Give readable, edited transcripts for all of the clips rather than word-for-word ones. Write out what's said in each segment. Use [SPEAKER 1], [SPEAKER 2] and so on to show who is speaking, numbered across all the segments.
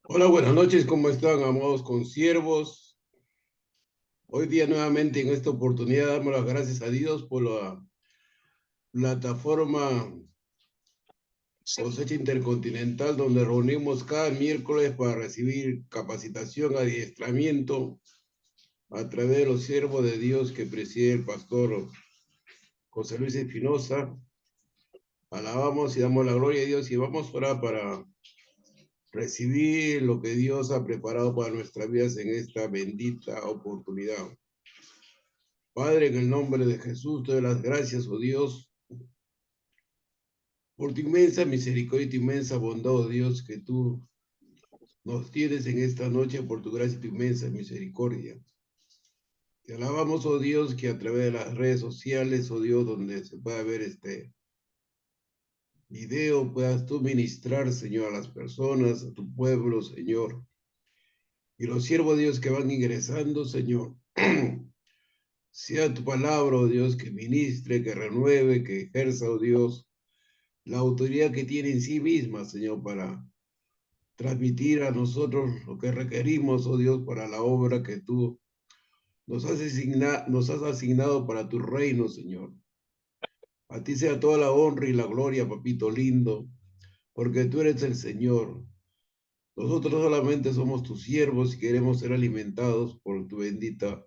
[SPEAKER 1] Hola, buenas noches, ¿cómo están, amados consiervos? Hoy día nuevamente en esta oportunidad damos las gracias a Dios por la plataforma Cosecha Intercontinental, donde reunimos cada miércoles para recibir capacitación, adiestramiento a través de los siervos de Dios que preside el pastor José Luis Espinosa. Alabamos y damos la gloria a Dios y vamos ahora para recibir lo que Dios ha preparado para nuestras vidas en esta bendita oportunidad. Padre, en el nombre de Jesús, te doy las gracias, oh Dios, por tu inmensa misericordia y tu inmensa bondad, oh Dios, que tú nos tienes en esta noche por tu gracia y tu inmensa misericordia. Te alabamos, oh Dios, que a través de las redes sociales, oh Dios, donde se pueda ver este video, puedas tú ministrar, Señor, a las personas, a tu pueblo, Señor. Y los siervos, de Dios, que van ingresando, Señor, sea tu palabra, oh Dios, que ministre, que renueve, que ejerza, oh Dios, la autoridad que tiene en sí misma, Señor, para transmitir a nosotros lo que requerimos, oh Dios, para la obra que tú nos has asignado para tu reino, Señor. A ti sea toda la honra y la gloria, papito lindo, porque tú eres el Señor. Nosotros solamente somos tus siervos y queremos ser alimentados por tu bendita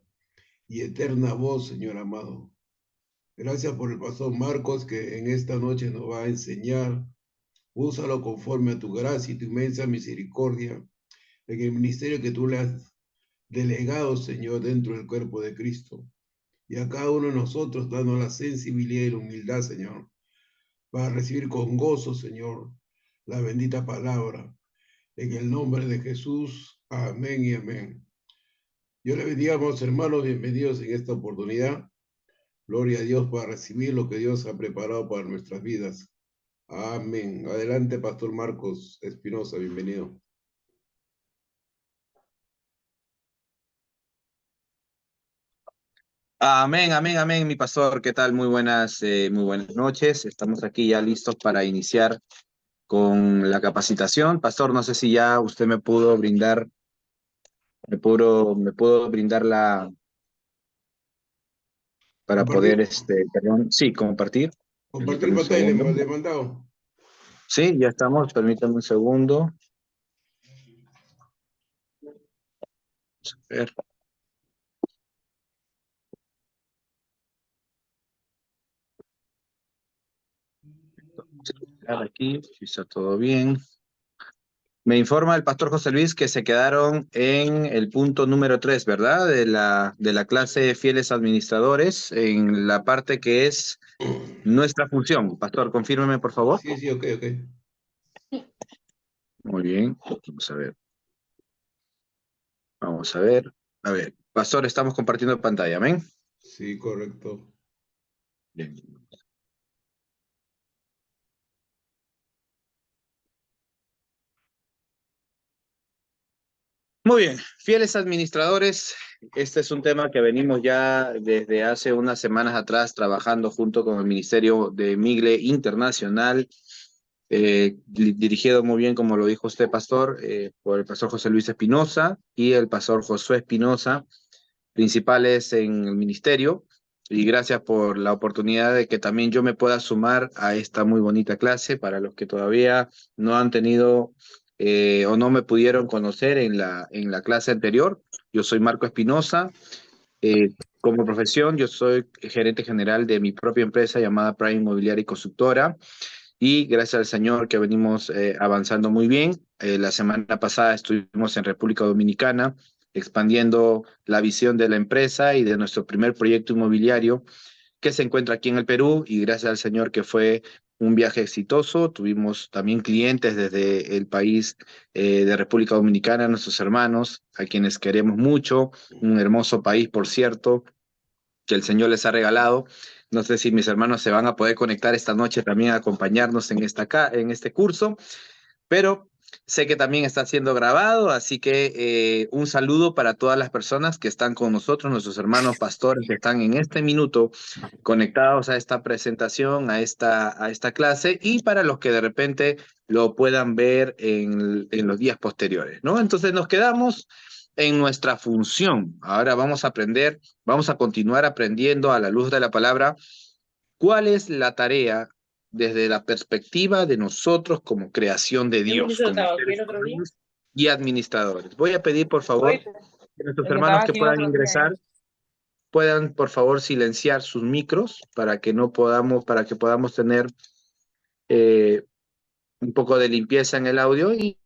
[SPEAKER 1] y eterna voz, Señor amado. Gracias por el pastor Marcos que en esta noche nos va a enseñar. Úsalo conforme a tu gracia y tu inmensa misericordia en el ministerio que tú le has delegado, Señor, dentro del cuerpo de Cristo. Y a cada uno de nosotros dando la sensibilidad y la humildad, Señor, para recibir con gozo, Señor, la bendita palabra. En el nombre de Jesús, amén y amén. Yo le bendiga, hermanos, bienvenidos en esta oportunidad. Gloria a Dios para recibir lo que Dios ha preparado para nuestras vidas. Amén. Adelante, Pastor Marcos Espinosa, bienvenido.
[SPEAKER 2] Amén, amén, amén, mi pastor. ¿Qué tal? Muy buenas noches. Estamos aquí ya listos para iniciar con la capacitación. Pastor, no sé si ya usted me pudo brindar para
[SPEAKER 1] Compartir,
[SPEAKER 2] poder, perdón, sí, compartir.
[SPEAKER 1] compartir
[SPEAKER 2] Permítame un
[SPEAKER 1] pantalla,
[SPEAKER 2] segundo.
[SPEAKER 1] le he mandado.
[SPEAKER 2] Sí, ya estamos. Permítame un segundo. A ver, aquí, si está todo bien. Me informa el pastor José Luis que se quedaron en el punto número 3, ¿verdad? De la clase Fieles Administradores, en la parte que es nuestra función. Pastor, confírmeme, por favor.
[SPEAKER 1] Sí, sí, ok, ok.
[SPEAKER 2] Muy bien, vamos a ver. Vamos a ver. A ver, pastor, estamos compartiendo pantalla, ¿amén?
[SPEAKER 1] Sí, correcto.
[SPEAKER 2] Bien. Muy bien, fieles administradores, este es un tema que venimos ya desde hace unas semanas atrás trabajando junto con el Ministerio de Migle Internacional, dirigido muy bien, como lo dijo usted, pastor, por el pastor José Luis Espinosa y el pastor Josué Espinosa, principales en el ministerio. Y gracias por la oportunidad de que también yo me pueda sumar a esta muy bonita clase para los que todavía no han tenido o no me pudieron conocer en la clase anterior. Yo soy Marco Espinosa. Como profesión, yo soy gerente general de mi propia empresa llamada Prime Inmobiliaria y Constructora. Y gracias al Señor que venimos avanzando muy bien. La semana pasada estuvimos en República Dominicana expandiendo la visión de la empresa y de nuestro primer proyecto inmobiliario que se encuentra aquí en el Perú, y gracias al Señor que fue un viaje exitoso. Tuvimos también clientes desde el país de República Dominicana, nuestros hermanos, a quienes queremos mucho, un hermoso país, por cierto, que el Señor les ha regalado. No sé si mis hermanos se van a poder conectar esta noche también a acompañarnos en este curso, pero Sé que también está siendo grabado, así que un saludo para todas las personas que están con nosotros, nuestros hermanos pastores que están en este minuto conectados a esta presentación, a esta clase, y para los que de repente lo puedan ver en los días posteriores, ¿no? Entonces nos quedamos en nuestra función. Ahora vamos a aprender, vamos a continuar aprendiendo a la luz de la palabra. ¿Cuál es la tarea desde la perspectiva de nosotros como creación de Dios, como seres humanos y administradores? Voy a pedir, por favor, que nuestros hermanos que puedan ingresar puedan, por favor, silenciar sus micros para que podamos tener eh, un poco de limpieza en el audio. Y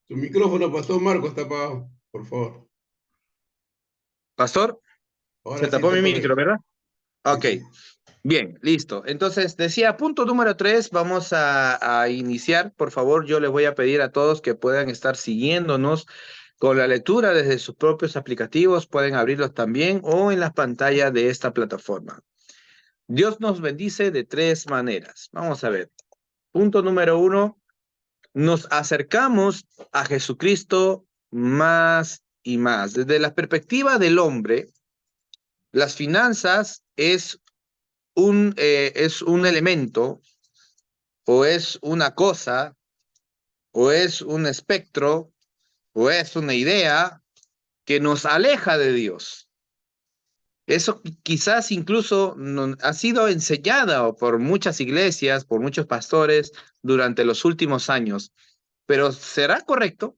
[SPEAKER 1] Su micrófono, Pastor Marco, está apagado, por favor.
[SPEAKER 2] Pastor, se
[SPEAKER 1] Ahora sí
[SPEAKER 2] tapó
[SPEAKER 1] está
[SPEAKER 2] mi micro,
[SPEAKER 1] correcto.
[SPEAKER 2] ¿verdad?
[SPEAKER 1] Sí,
[SPEAKER 2] Ok.
[SPEAKER 1] sí.
[SPEAKER 2] Bien, listo. Entonces, decía, punto número 3, vamos a iniciar. Por favor, yo les voy a pedir a todos que puedan estar siguiéndonos con la lectura desde sus propios aplicativos, pueden abrirlos también o en las pantallas de esta plataforma. Dios nos bendice de 3 maneras. Vamos a ver. Punto número 1, nos acercamos a Jesucristo más y más. Desde la perspectiva del hombre, las finanzas es un elemento o es una cosa o es un espectro o es una idea que nos aleja de Dios. Eso quizás incluso ha sido enseñada por muchas iglesias, por muchos pastores durante los últimos años, pero ¿será correcto?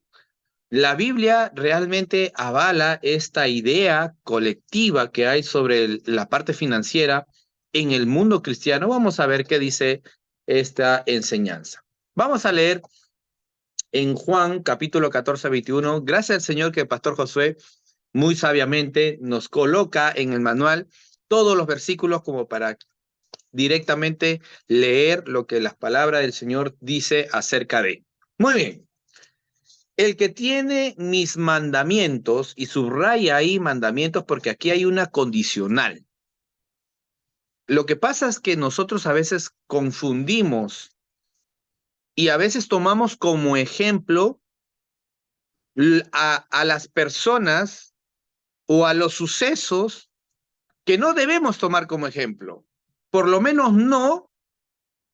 [SPEAKER 2] ¿La Biblia realmente avala esta idea colectiva que hay sobre la parte financiera en el mundo cristiano? Vamos a ver qué dice esta enseñanza. Vamos a leer en Juan capítulo 14, 21. Gracias al Señor que el pastor Josué muy sabiamente nos coloca en el manual todos los versículos como para directamente leer lo que la palabra del Señor dice acerca de. Muy bien. El que tiene mis mandamientos, y subraya ahí mandamientos porque aquí hay una condicional. Lo que pasa es que nosotros a veces confundimos y a veces tomamos como ejemplo a las personas o a los sucesos que no debemos tomar como ejemplo. Por lo menos no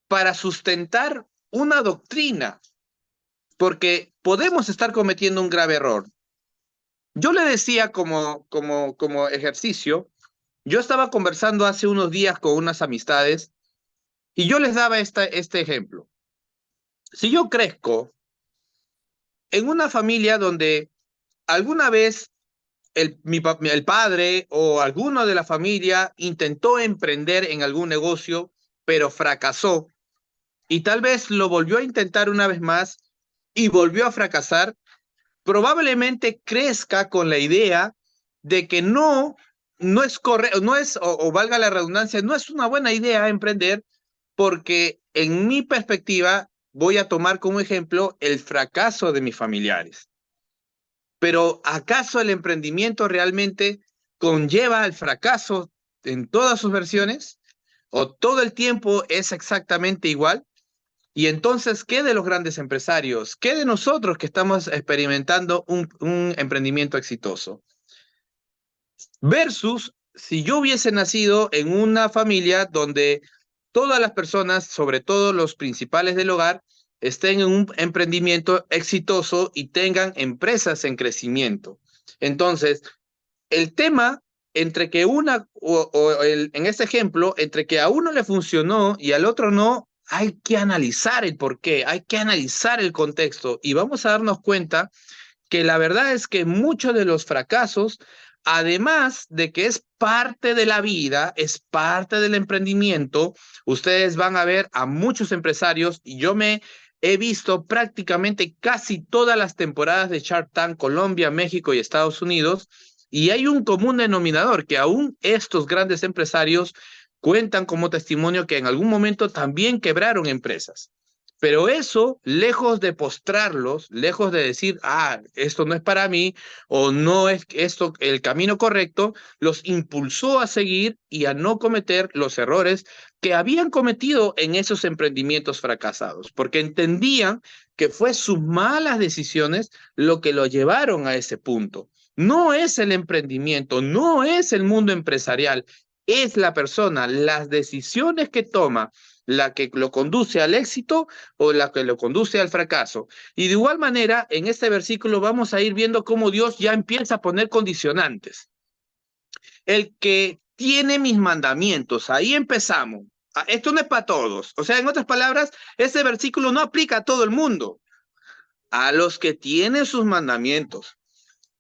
[SPEAKER 2] para sustentar una doctrina, porque podemos estar cometiendo un grave error. Yo le decía como ejercicio, yo estaba conversando hace unos días con unas amistades y yo les daba este ejemplo. Si yo crezco en una familia donde alguna vez el padre o alguno de la familia intentó emprender en algún negocio, pero fracasó, y tal vez lo volvió a intentar una vez más y volvió a fracasar, probablemente crezca con la idea de que no es correcto, no es, o valga la redundancia, no es una buena idea emprender porque en mi perspectiva voy a tomar como ejemplo el fracaso de mis familiares. Pero ¿acaso el emprendimiento realmente conlleva el fracaso en todas sus versiones? ¿O todo el tiempo es exactamente igual? Y entonces, ¿qué de los grandes empresarios? ¿Qué de nosotros que estamos experimentando un emprendimiento exitoso? Versus si yo hubiese nacido en una familia donde todas las personas, sobre todo los principales del hogar, estén en un emprendimiento exitoso y tengan empresas en crecimiento. Entonces, el tema entre que en este ejemplo, entre que a uno le funcionó y al otro no, hay que analizar el porqué, hay que analizar el contexto y vamos a darnos cuenta que la verdad es que muchos de los fracasos, además de que es parte de la vida, es parte del emprendimiento, ustedes van a ver a muchos empresarios y yo me he visto prácticamente casi todas las temporadas de Shark Tank, Colombia, México y Estados Unidos, y hay un común denominador que aún estos grandes empresarios cuentan como testimonio que en algún momento también quebraron empresas. Pero eso, lejos de postrarlos, lejos de decir, ah, esto no es para mí, o no es esto el camino correcto, los impulsó a seguir y a no cometer los errores que habían cometido en esos emprendimientos fracasados, porque entendían que fue sus malas decisiones lo que lo llevaron a ese punto. No es el emprendimiento, no es el mundo empresarial, es la persona, las decisiones que toma, la que lo conduce al éxito o la que lo conduce al fracaso. Y de igual manera, en este versículo vamos a ir viendo cómo Dios ya empieza a poner condicionantes. El que tiene mis mandamientos, ahí empezamos. Esto no es para todos. O sea, en otras palabras, este versículo no aplica a todo el mundo, a los que tienen sus mandamientos.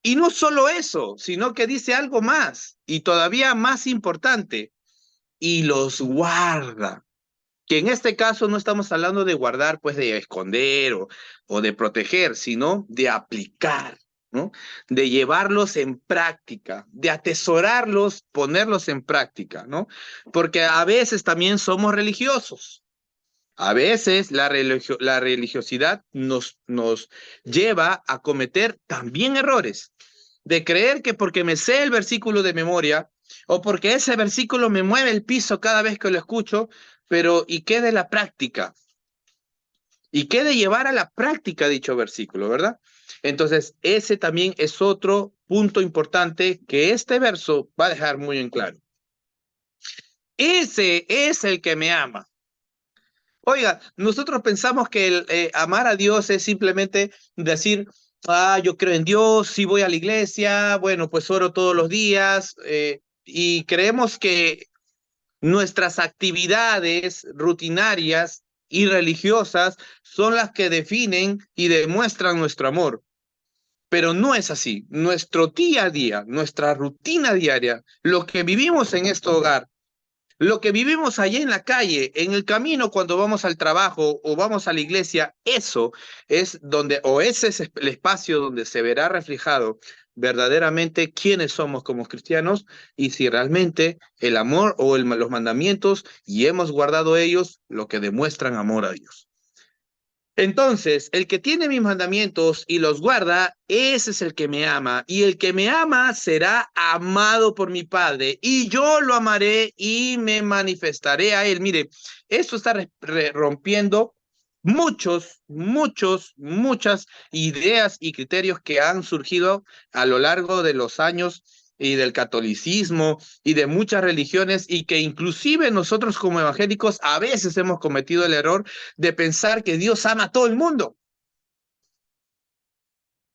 [SPEAKER 2] Y no solo eso, sino que dice algo más y todavía más importante, y los guarda. Que en este caso no estamos hablando de guardar, pues de esconder o de proteger, sino de aplicar, ¿no? De llevarlos en práctica, de atesorarlos, ponerlos en práctica, ¿no? Porque a veces también somos religiosos. A veces la religiosidad nos lleva a cometer también errores, de creer que porque me sé el versículo de memoria o porque ese versículo me mueve el piso cada vez que lo escucho, pero ¿y qué de la práctica? ¿Y qué de llevar a la práctica dicho versículo, verdad? Entonces, ese también es otro punto importante que este verso va a dejar muy en claro. Ese es el que me ama. Oiga, nosotros pensamos que amar a Dios es simplemente decir, ah, yo creo en Dios, sí voy a la iglesia, bueno, pues oro todos los días, y creemos que nuestras actividades rutinarias y religiosas son las que definen y demuestran nuestro amor. Pero no es así. Nuestro día a día, nuestra rutina diaria, lo que vivimos en este hogar, lo que vivimos allá en la calle, en el camino cuando vamos al trabajo o vamos a la iglesia, eso es donde, o ese es el espacio donde se verá reflejado verdaderamente quiénes somos como cristianos y si realmente el amor o los mandamientos y hemos guardado ellos lo que demuestran amor a Dios. Entonces, el que tiene mis mandamientos y los guarda, ese es el que me ama. Y el que me ama será amado por mi Padre. Y yo lo amaré y me manifestaré a él. Mire, esto está rompiendo muchas ideas y criterios que han surgido a lo largo de los años y del catolicismo y de muchas religiones y que inclusive nosotros como evangélicos a veces hemos cometido el error de pensar que Dios ama a todo el mundo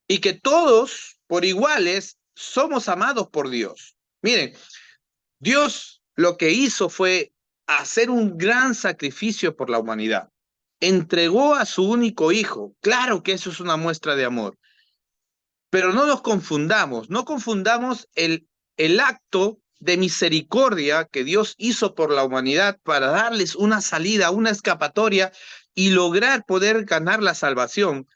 [SPEAKER 2] y que todos por iguales somos amados por Dios. Miren, Dios lo que hizo fue hacer un gran sacrificio por la humanidad. Entregó a su único hijo. Claro que eso es una muestra de amor. Pero no nos confundamos, no confundamos el acto de misericordia que Dios hizo por la humanidad para darles una salida, una escapatoria y lograr poder ganar la salvación,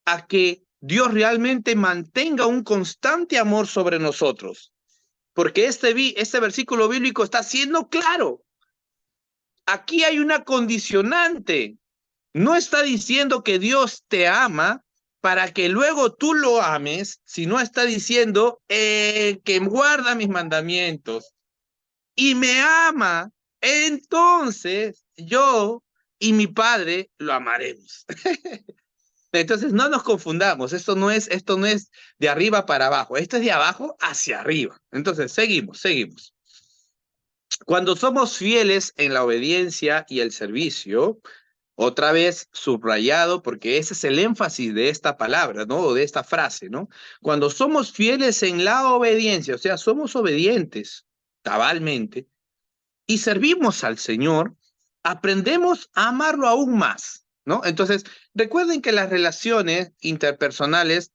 [SPEAKER 2] a que Dios realmente mantenga un constante amor sobre nosotros. Porque este versículo bíblico está siendo claro. Aquí hay una condicionante. No está diciendo que Dios te ama para que luego tú lo ames, sino está diciendo que guarda mis mandamientos y me ama, entonces yo y mi Padre lo amaremos. Entonces no nos confundamos, esto no es de arriba para abajo, esto es de abajo hacia arriba. Entonces seguimos. Cuando somos fieles en la obediencia y el servicio, otra vez subrayado, porque ese es el énfasis de esta palabra, ¿no? O de esta frase, ¿no? Cuando somos fieles en la obediencia, o sea, somos obedientes cabalmente y servimos al Señor, aprendemos a amarlo aún más, ¿no? Entonces, recuerden que las relaciones interpersonales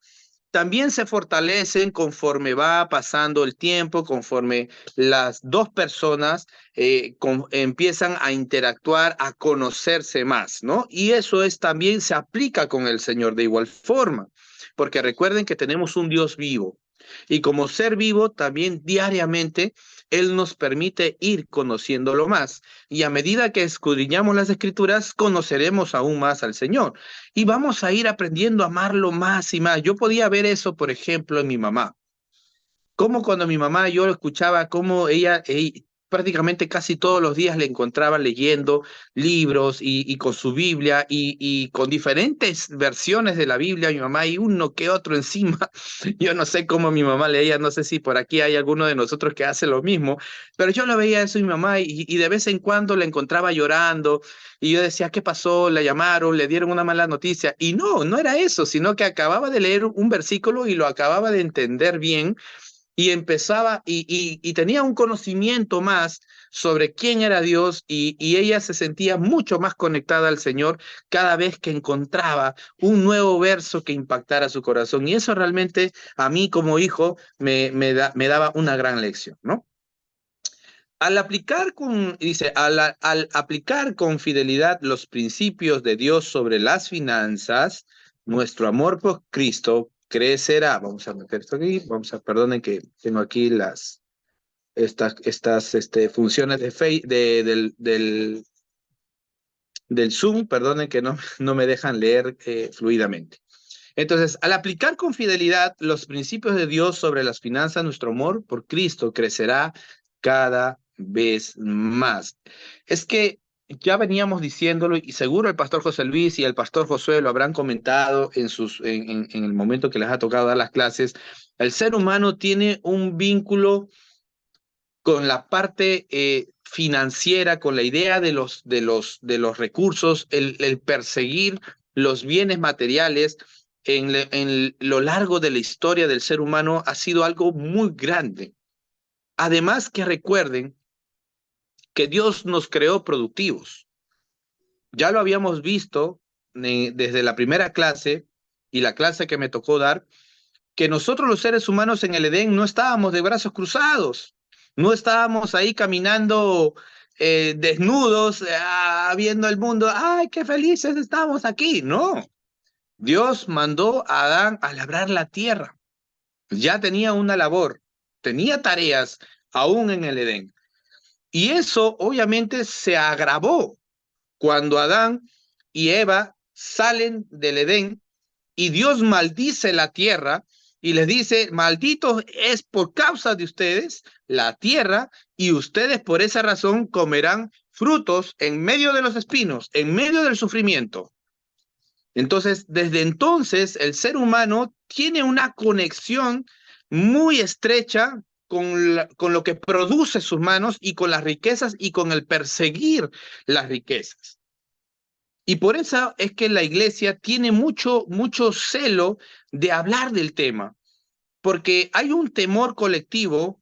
[SPEAKER 2] también se fortalecen conforme va pasando el tiempo, conforme las dos personas empiezan a interactuar, a conocerse más, ¿no? Y eso también se aplica con el Señor de igual forma, porque recuerden que tenemos un Dios vivo. Y como ser vivo, también diariamente, Él nos permite ir conociéndolo más. Y a medida que escudriñamos las Escrituras, conoceremos aún más al Señor. Y vamos a ir aprendiendo a amarlo más y más. Yo podía ver eso, por ejemplo, en mi mamá. Como cuando mi mamá, yo escuchaba cómo ella prácticamente casi todos los días le encontraba leyendo libros y con su Biblia y con diferentes versiones de la Biblia, mi mamá y uno que otro encima. Yo no sé cómo mi mamá leía, no sé si por aquí hay alguno de nosotros que hace lo mismo, pero yo lo veía eso mi mamá y de vez en cuando la encontraba llorando y yo decía, ¿qué pasó? La llamaron, le dieron una mala noticia y no, no era eso, sino que acababa de leer un versículo y lo acababa de entender bien y empezaba y tenía un conocimiento más sobre quién era Dios y ella se sentía mucho más conectada al Señor cada vez que encontraba un nuevo verso que impactara su corazón. Y eso realmente a mí como hijo me daba una gran lección, ¿no? Al aplicar dice, al aplicar con fidelidad los principios de Dios sobre las finanzas, nuestro amor por Cristo crecerá. Vamos a meter esto aquí, perdonen que tengo aquí estas funciones del Zoom, perdonen que no me dejan leer fluidamente. Entonces, al aplicar con fidelidad los principios de Dios sobre las finanzas, nuestro amor por Cristo crecerá cada vez más. Es que ya veníamos diciéndolo y seguro el pastor José Luis y el pastor Josué lo habrán comentado en el momento que les ha tocado dar las clases. El ser humano tiene un vínculo con la parte financiera, con la idea de los recursos, el perseguir los bienes materiales en lo largo de la historia del ser humano ha sido algo muy grande. Además que recuerden que Dios nos creó productivos. Ya lo habíamos visto desde la primera clase y la clase que me tocó dar, que nosotros los seres humanos en el Edén no estábamos de brazos cruzados, no estábamos ahí caminando desnudos, viendo el mundo, ¡ay, qué felices estamos aquí! No, Dios mandó a Adán a labrar la tierra, ya tenía una labor, tenía tareas aún en el Edén. Y eso obviamente se agravó cuando Adán y Eva salen del Edén y Dios maldice la tierra y les dice, malditos es por causa de ustedes la tierra y ustedes por esa razón comerán frutos en medio de los espinos, en medio del sufrimiento. Entonces, desde entonces, el ser humano tiene una conexión muy estrecha con lo que produce sus manos y con las riquezas y con el perseguir las riquezas. Y por eso es que la iglesia tiene mucho celo de hablar del tema, porque hay un temor colectivo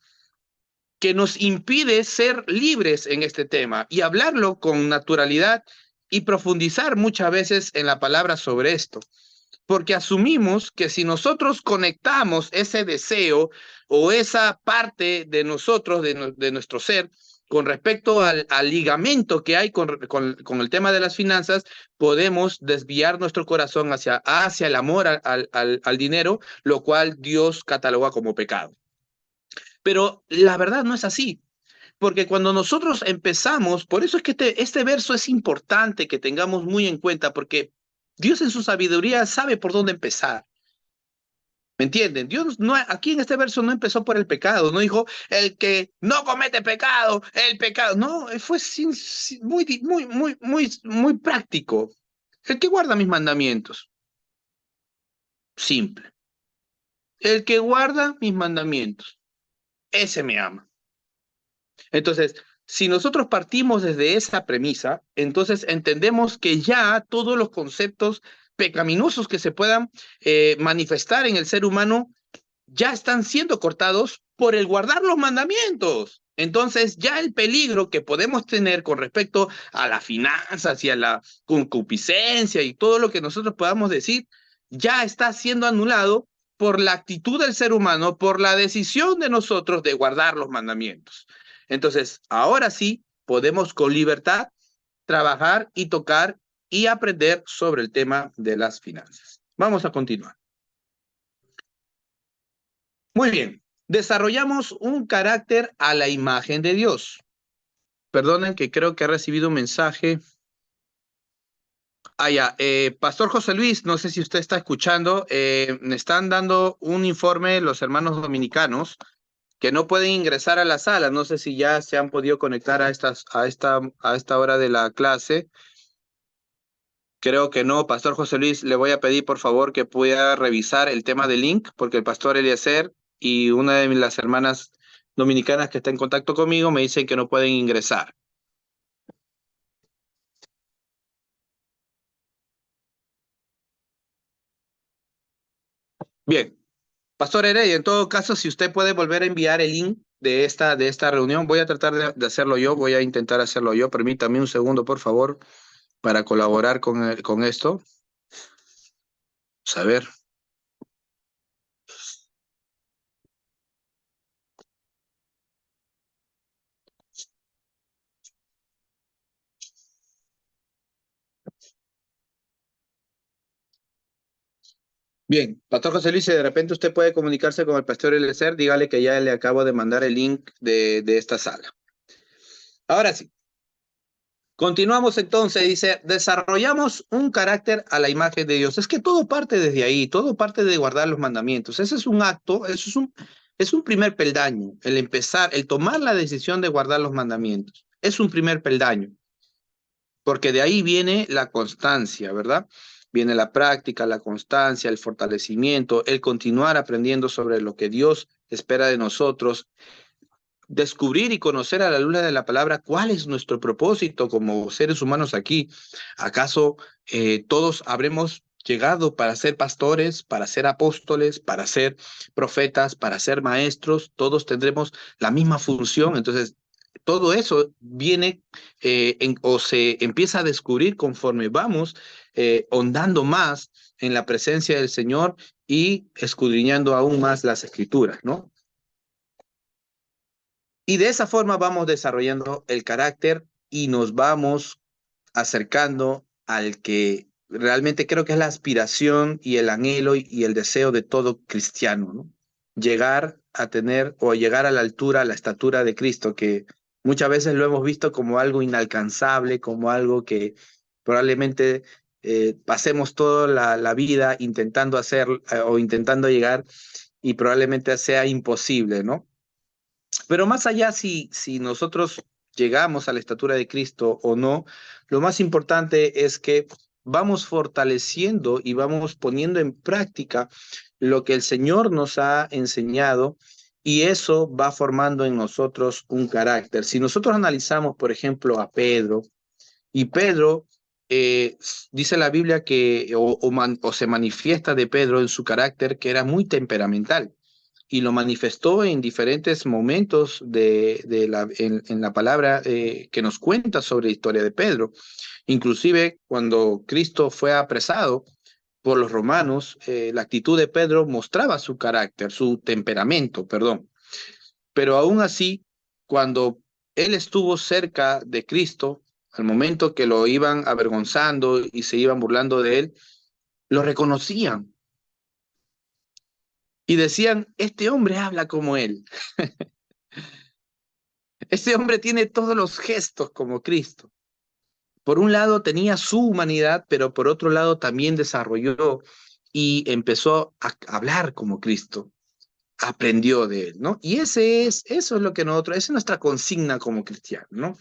[SPEAKER 2] que nos impide ser libres en este tema y hablarlo con naturalidad y profundizar muchas veces en la palabra sobre esto. Porque asumimos que si nosotros conectamos ese deseo o esa parte de nosotros, de nuestro ser, con respecto al ligamento que hay con el tema de las finanzas, podemos desviar nuestro corazón hacia el amor al dinero, lo cual Dios cataloga como pecado. Pero la verdad no es así. Porque cuando nosotros empezamos, por eso es que este verso es importante que tengamos muy en cuenta, porque Dios en su sabiduría sabe por dónde empezar. ¿Me entienden? Dios no, aquí en este verso no empezó por el pecado, no dijo el que no comete pecado, el pecado. No, fue muy práctico. El que guarda mis mandamientos. Simple. El que guarda mis mandamientos. Ese me ama. Entonces, si nosotros partimos desde esa premisa, entonces entendemos que ya todos los conceptos pecaminosos que se puedan manifestar en el ser humano ya están siendo cortados por el guardar los mandamientos. Entonces, ya el peligro que podemos tener con respecto a las finanzas y a la concupiscencia y todo lo que nosotros podamos decir, ya está siendo anulado por la actitud del ser humano, por la decisión de nosotros de guardar los mandamientos. Entonces, ahora sí, podemos con libertad trabajar y tocar y aprender sobre el tema de las finanzas. Vamos a continuar. Muy bien. Desarrollamos un carácter a la imagen de Dios. Perdonen que creo que he recibido un mensaje. Ah, ya. Pastor José Luis, no sé si usted está escuchando. Me están dando un informe los hermanos dominicanos que no pueden ingresar a la sala. No sé si ya se han podido conectar a esta hora de la clase. Creo que no. Pastor José Luis, le voy a pedir por favor que pueda revisar el tema del link, porque el pastor Eliezer y una de las hermanas dominicanas que está en contacto conmigo me dicen que no pueden ingresar. Bien. Pastor Heredia, en todo caso, si usted puede volver a enviar el link de esta reunión, voy a tratar de hacerlo yo, voy a intentar hacerlo yo. Permítame un segundo, por favor, para colaborar con esto. Vamos a ver. Bien, Pastor José Luis, si de repente usted puede comunicarse con el pastor Eliezer, dígale que ya le acabo de mandar el link de esta sala. Ahora sí, continuamos entonces, dice, desarrollamos un carácter a la imagen de Dios. Es que todo parte desde ahí, todo parte de guardar los mandamientos. Ese es un acto, es un primer peldaño, el empezar, el tomar la decisión de guardar los mandamientos. Es un primer peldaño, porque de ahí viene la constancia, ¿verdad? Viene la práctica, la constancia, el fortalecimiento, el continuar aprendiendo sobre lo que Dios espera de nosotros, descubrir y conocer a la luz de la palabra cuál es nuestro propósito como seres humanos aquí. ¿Acaso todos habremos llegado para ser pastores, para ser apóstoles, para ser profetas, para ser maestros? Todos tendremos la misma función. Entonces, todo eso viene o se empieza a descubrir conforme vamos hondando más en la presencia del Señor y escudriñando aún más las escrituras, ¿no? Y de esa forma vamos desarrollando el carácter y nos vamos acercando al que realmente creo que es la aspiración y el anhelo y el deseo de todo cristiano, ¿no? Llegar a tener o llegar a la altura, a la estatura de Cristo, que muchas veces lo hemos visto como algo inalcanzable, como algo que probablemente pasemos toda la vida intentando hacer o intentando llegar y probablemente sea imposible, ¿no? Pero más allá si nosotros llegamos a la estatura de Cristo o no, lo más importante es que vamos fortaleciendo y vamos poniendo en práctica lo que el Señor nos ha enseñado y eso va formando en nosotros un carácter. Si nosotros analizamos, por ejemplo, a Pedro, y Pedro, dice la Biblia que o se manifiesta de Pedro en su carácter que era muy temperamental y lo manifestó en diferentes momentos en la palabra que nos cuenta sobre la historia de Pedro. Inclusive cuando Cristo fue apresado por los romanos, la actitud de Pedro mostraba su carácter, su temperamento, perdón. Pero aún así, cuando él estuvo cerca de Cristo, al momento que lo iban avergonzando y se iban burlando de él, lo reconocían y decían, este hombre habla como él. Ese hombre tiene todos los gestos como Cristo. Por un lado tenía su humanidad, pero por otro lado también desarrolló y empezó a hablar como Cristo. Aprendió de él, ¿no? Y eso es lo que nosotros, esa es nuestra consigna como cristianos, ¿no?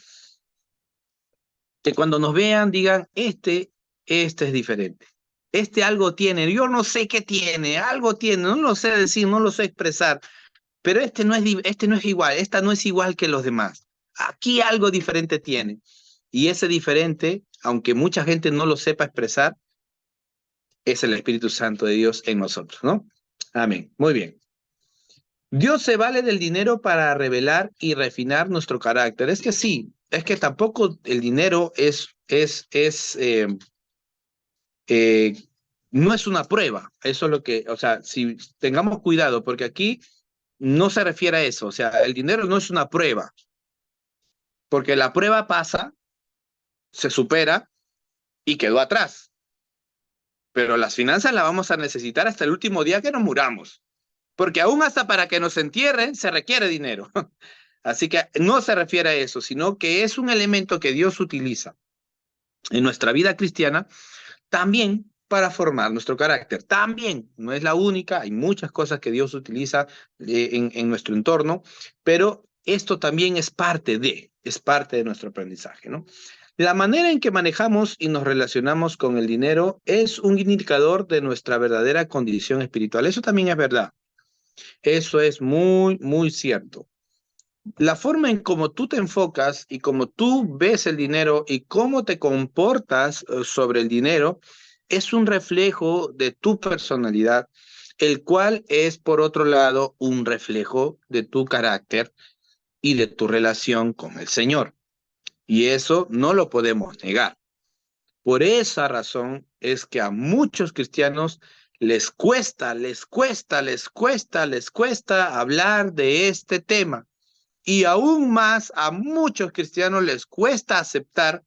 [SPEAKER 2] Que cuando nos vean digan, este es diferente. Este algo tiene, yo no sé qué tiene, algo tiene, no lo sé decir, no lo sé expresar, pero este no es igual, esta no es igual que los demás. Aquí algo diferente tiene. Y ese diferente, aunque mucha gente no lo sepa expresar, es el Espíritu Santo de Dios en nosotros, ¿no? Amén. Muy bien. Dios se vale del dinero para revelar y refinar nuestro carácter. Es que sí, es que tampoco el dinero eh, no es una prueba. Eso es lo que, o sea, si tengamos cuidado, porque aquí no se refiere a eso. O sea, el dinero no es una prueba, porque la prueba pasa, se supera y quedó atrás. Pero las finanzas las vamos a necesitar hasta el último día que nos muramos. porque aún hasta para que nos entierren se requiere dinero. Así que no se refiere a eso, sino que es un elemento que Dios utiliza en nuestra vida cristiana también para formar nuestro carácter. También, no es la única, hay muchas cosas que Dios utiliza en nuestro entorno, pero esto también es parte de nuestro aprendizaje, ¿no? La manera en que manejamos y nos relacionamos con el dinero es un indicador de nuestra verdadera condición espiritual. Eso también es verdad. Eso es muy, muy cierto. La forma en cómo tú te enfocas y cómo tú ves el dinero y cómo te comportas sobre el dinero es un reflejo de tu personalidad, el cual es, por otro lado, un reflejo de tu carácter y de tu relación con el Señor. Y eso no lo podemos negar. Por esa razón es que a muchos cristianos les cuesta hablar de este tema. Y aún más a muchos cristianos les cuesta aceptar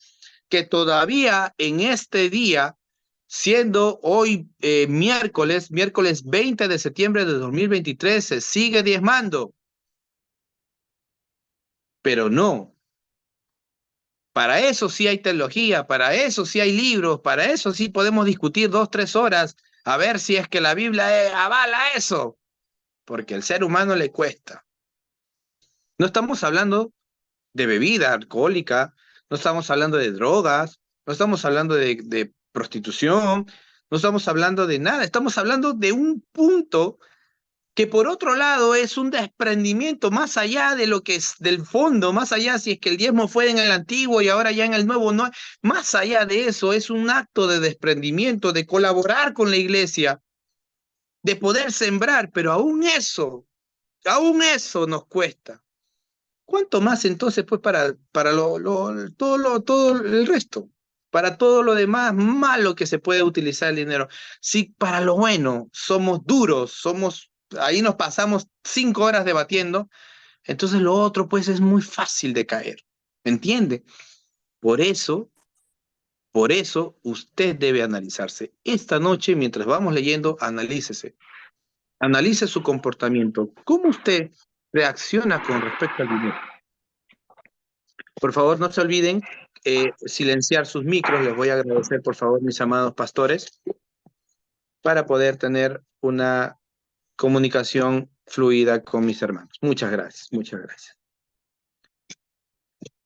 [SPEAKER 2] que todavía en este día, siendo hoy miércoles 20 de septiembre de 2023, se sigue diezmando. Pero no, para eso sí hay teología, para eso sí hay libros, para eso sí podemos discutir 2, 3 horas a ver si es que la Biblia avala eso, porque al ser humano le cuesta. No estamos hablando de bebida alcohólica, no estamos hablando de drogas, no estamos hablando de prostitución, no estamos hablando de nada, estamos hablando de un punto que por otro lado es un desprendimiento más allá de lo que es del fondo, más allá si es que el diezmo fue en el antiguo y ahora ya en el nuevo, no, más allá de eso es un acto de desprendimiento, de colaborar con la iglesia, de poder sembrar, pero aún eso nos cuesta. ¿Cuánto más entonces pues para todo el resto? Para todo lo demás malo que se puede utilizar el dinero. Si para lo bueno somos duros, ahí nos pasamos 5 horas debatiendo, entonces lo otro pues es muy fácil de caer. ¿Entiende? Por eso, por eso usted debe analizarse. Esta noche, mientras vamos leyendo, analícese. Analice su comportamiento. ¿Cómo usted reacciona con respecto al dinero? Por favor, no se olviden silenciar sus micros. Les voy a agradecer, por favor, mis amados pastores, para poder tener una comunicación fluida con mis hermanos. Muchas gracias, muchas gracias.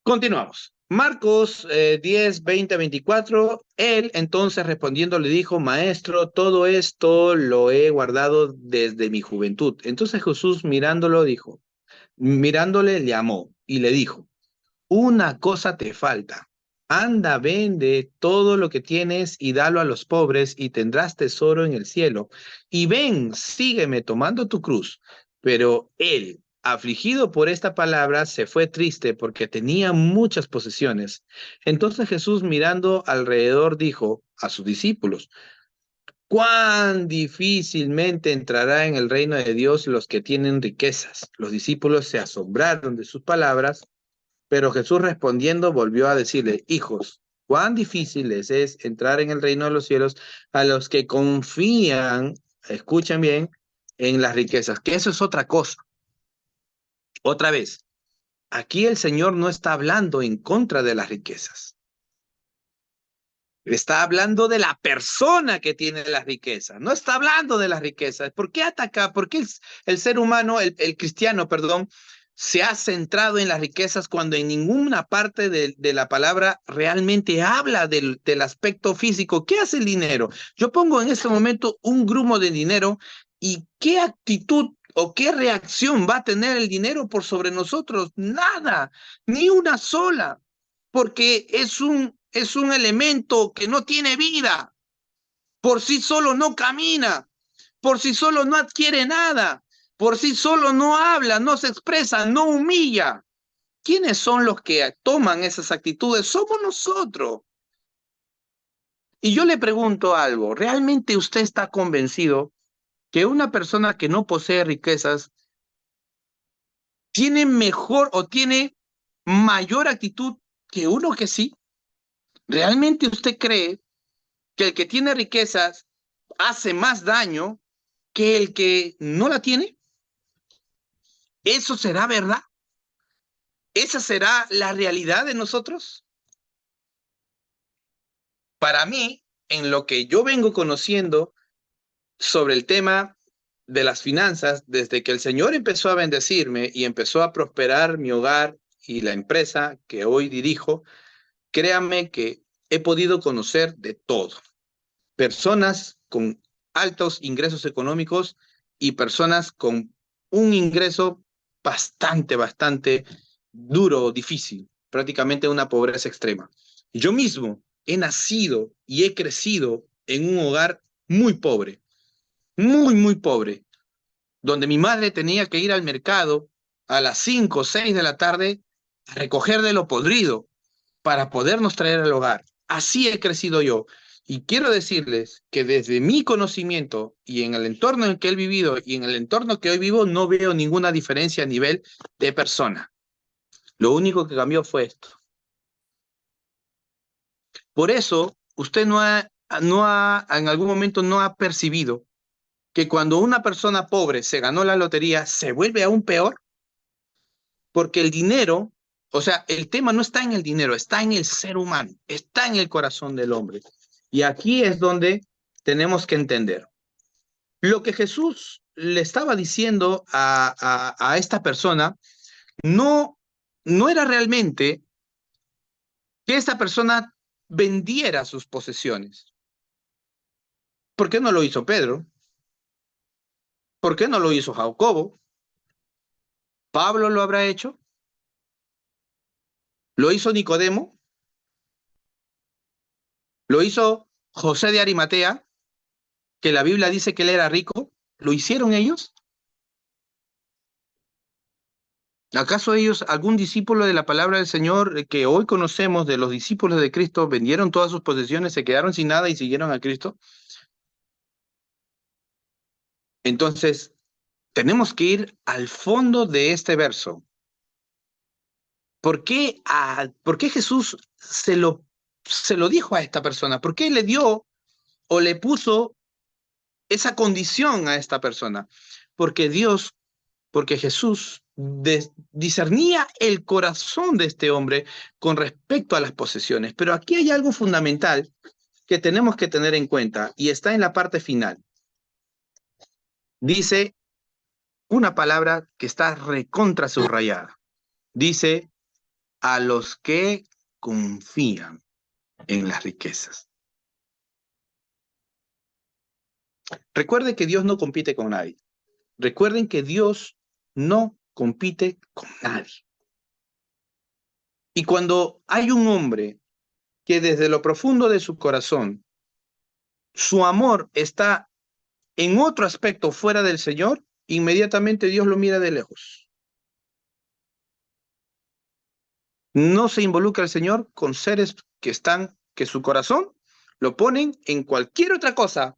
[SPEAKER 2] Continuamos. Marcos 10, 20, 24. Él entonces respondiendo le dijo, Maestro, todo esto lo he guardado desde mi juventud. Entonces Jesús mirándole llamó y le dijo, una cosa te falta. Anda, vende todo lo que tienes y dalo a los pobres y tendrás tesoro en el cielo. Y ven, sígueme tomando tu cruz. Pero él, afligido por esta palabra, se fue triste porque tenía muchas posesiones. Entonces Jesús, mirando alrededor, dijo a sus discípulos, cuán difícilmente entrará en el reino de Dios los que tienen riquezas. Los discípulos se asombraron de sus palabras. Pero Jesús respondiendo volvió a decirle, hijos, cuán difícil les es entrar en el reino de los cielos a los que confían, escuchen bien, en las riquezas, que eso es otra cosa. Otra vez, aquí el Señor no está hablando en contra de las riquezas. Está hablando de la persona que tiene las riquezas. No está hablando de las riquezas. ¿Por qué ataca? ¿Por qué el ser humano, el cristiano, perdón, se ha centrado en las riquezas cuando en ninguna parte de la palabra realmente habla del aspecto físico? ¿Qué hace el dinero? Yo pongo en este momento un grumo de dinero y ¿qué actitud o qué reacción va a tener el dinero por sobre nosotros? Nada, ni una sola, porque es un elemento que no tiene vida, por sí solo no camina, por sí solo no adquiere nada, por sí solo no habla, no se expresa, no humilla. ¿Quiénes son los que toman esas actitudes? Somos nosotros. Y yo le pregunto algo, ¿realmente usted está convencido que una persona que no posee riquezas tiene mejor o tiene mayor actitud que uno que sí? ¿Realmente usted cree que el que tiene riquezas hace más daño que el que no la tiene? ¿Eso será verdad? ¿Esa será la realidad de nosotros? Para mí, en lo que yo vengo conociendo sobre el tema de las finanzas, desde que el Señor empezó a bendecirme y empezó a prosperar mi hogar y la empresa que hoy dirijo, créanme que he podido conocer de todo. Personas con altos ingresos económicos y personas con un ingreso bastante duro, difícil, prácticamente una pobreza extrema. Yo mismo he nacido y he crecido en un hogar muy pobre, muy pobre, donde mi madre tenía que ir al mercado a las 5 o 6 de la tarde a recoger de lo podrido para podernos traer al hogar. Así he crecido yo. Y quiero decirles que desde mi conocimiento y en el entorno en el que he vivido y en el entorno que hoy vivo, no veo ninguna diferencia a nivel de persona. Lo único que cambió fue esto. Por eso, usted en algún momento no ha percibido que cuando una persona pobre se ganó la lotería, se vuelve aún peor, porque el dinero, o sea, el tema no está en el dinero, está en el ser humano, está en el corazón del hombre. Y aquí es donde tenemos que entender. Lo que Jesús le estaba diciendo a esta persona no, no era realmente que esta persona vendiera sus posesiones. ¿Por qué no lo hizo Pedro? ¿Por qué no lo hizo Jacobo? ¿Pablo lo habrá hecho? ¿Lo hizo Nicodemo? ¿Lo hizo José de Arimatea, que la Biblia dice que él era rico? ¿Lo hicieron ellos? ¿Acaso ellos, algún discípulo de la palabra del Señor que hoy conocemos de los discípulos de Cristo, vendieron todas sus posesiones, se quedaron sin nada y siguieron a Cristo? Entonces, tenemos que ir al fondo de este verso. ¿Por qué Jesús se lo dijo a esta persona? ¿Por qué le dio o le puso esa condición a esta persona? Porque porque Jesús discernía el corazón de este hombre con respecto a las posesiones. Pero aquí hay algo fundamental que tenemos que tener en cuenta y está en la parte final. Dice una palabra que está recontra subrayada. Dice, a los que confían en las riquezas. Recuerden que Dios no compite con nadie. Recuerden que Dios no compite con nadie. Y cuando hay un hombre que desde lo profundo de su corazón, su amor está en otro aspecto fuera del Señor, inmediatamente Dios lo mira de lejos. No se involucra el Señor con seres que su corazón lo ponen en cualquier otra cosa.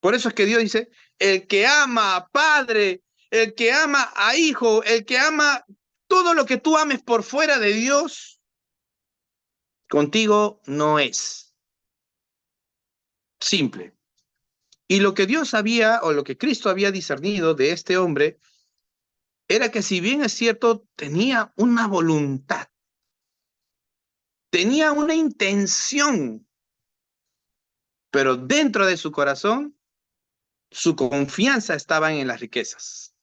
[SPEAKER 2] Por eso es que Dios dice, el que ama a padre, el que ama a hijo, el que ama todo lo que tú ames por fuera de Dios, contigo no es. Simple. Y lo que Dios había, o lo que Cristo había discernido de este hombre, era que si bien es cierto, tenía una voluntad, tenía una intención, pero dentro de su corazón, su confianza estaba en las riquezas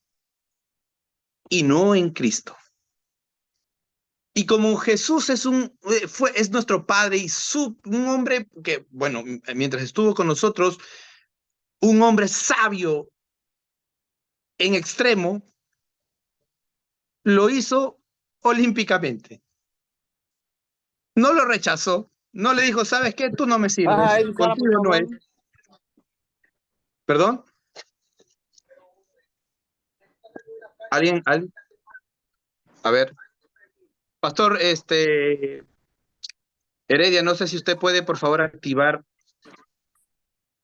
[SPEAKER 2] y no en Cristo. Y como Jesús es nuestro Padre y un hombre que, bueno, mientras estuvo con nosotros, un hombre sabio en extremo, lo hizo olímpicamente. No lo rechazó, no le dijo, ¿sabes qué? Tú no me
[SPEAKER 3] Baja
[SPEAKER 2] sirves,
[SPEAKER 3] ahí, Sara, por
[SPEAKER 2] contigo no es.
[SPEAKER 3] favor.
[SPEAKER 2] ¿Perdón? ¿Alguien? A ver. Pastor, Heredia, no sé si usted puede, por favor, activar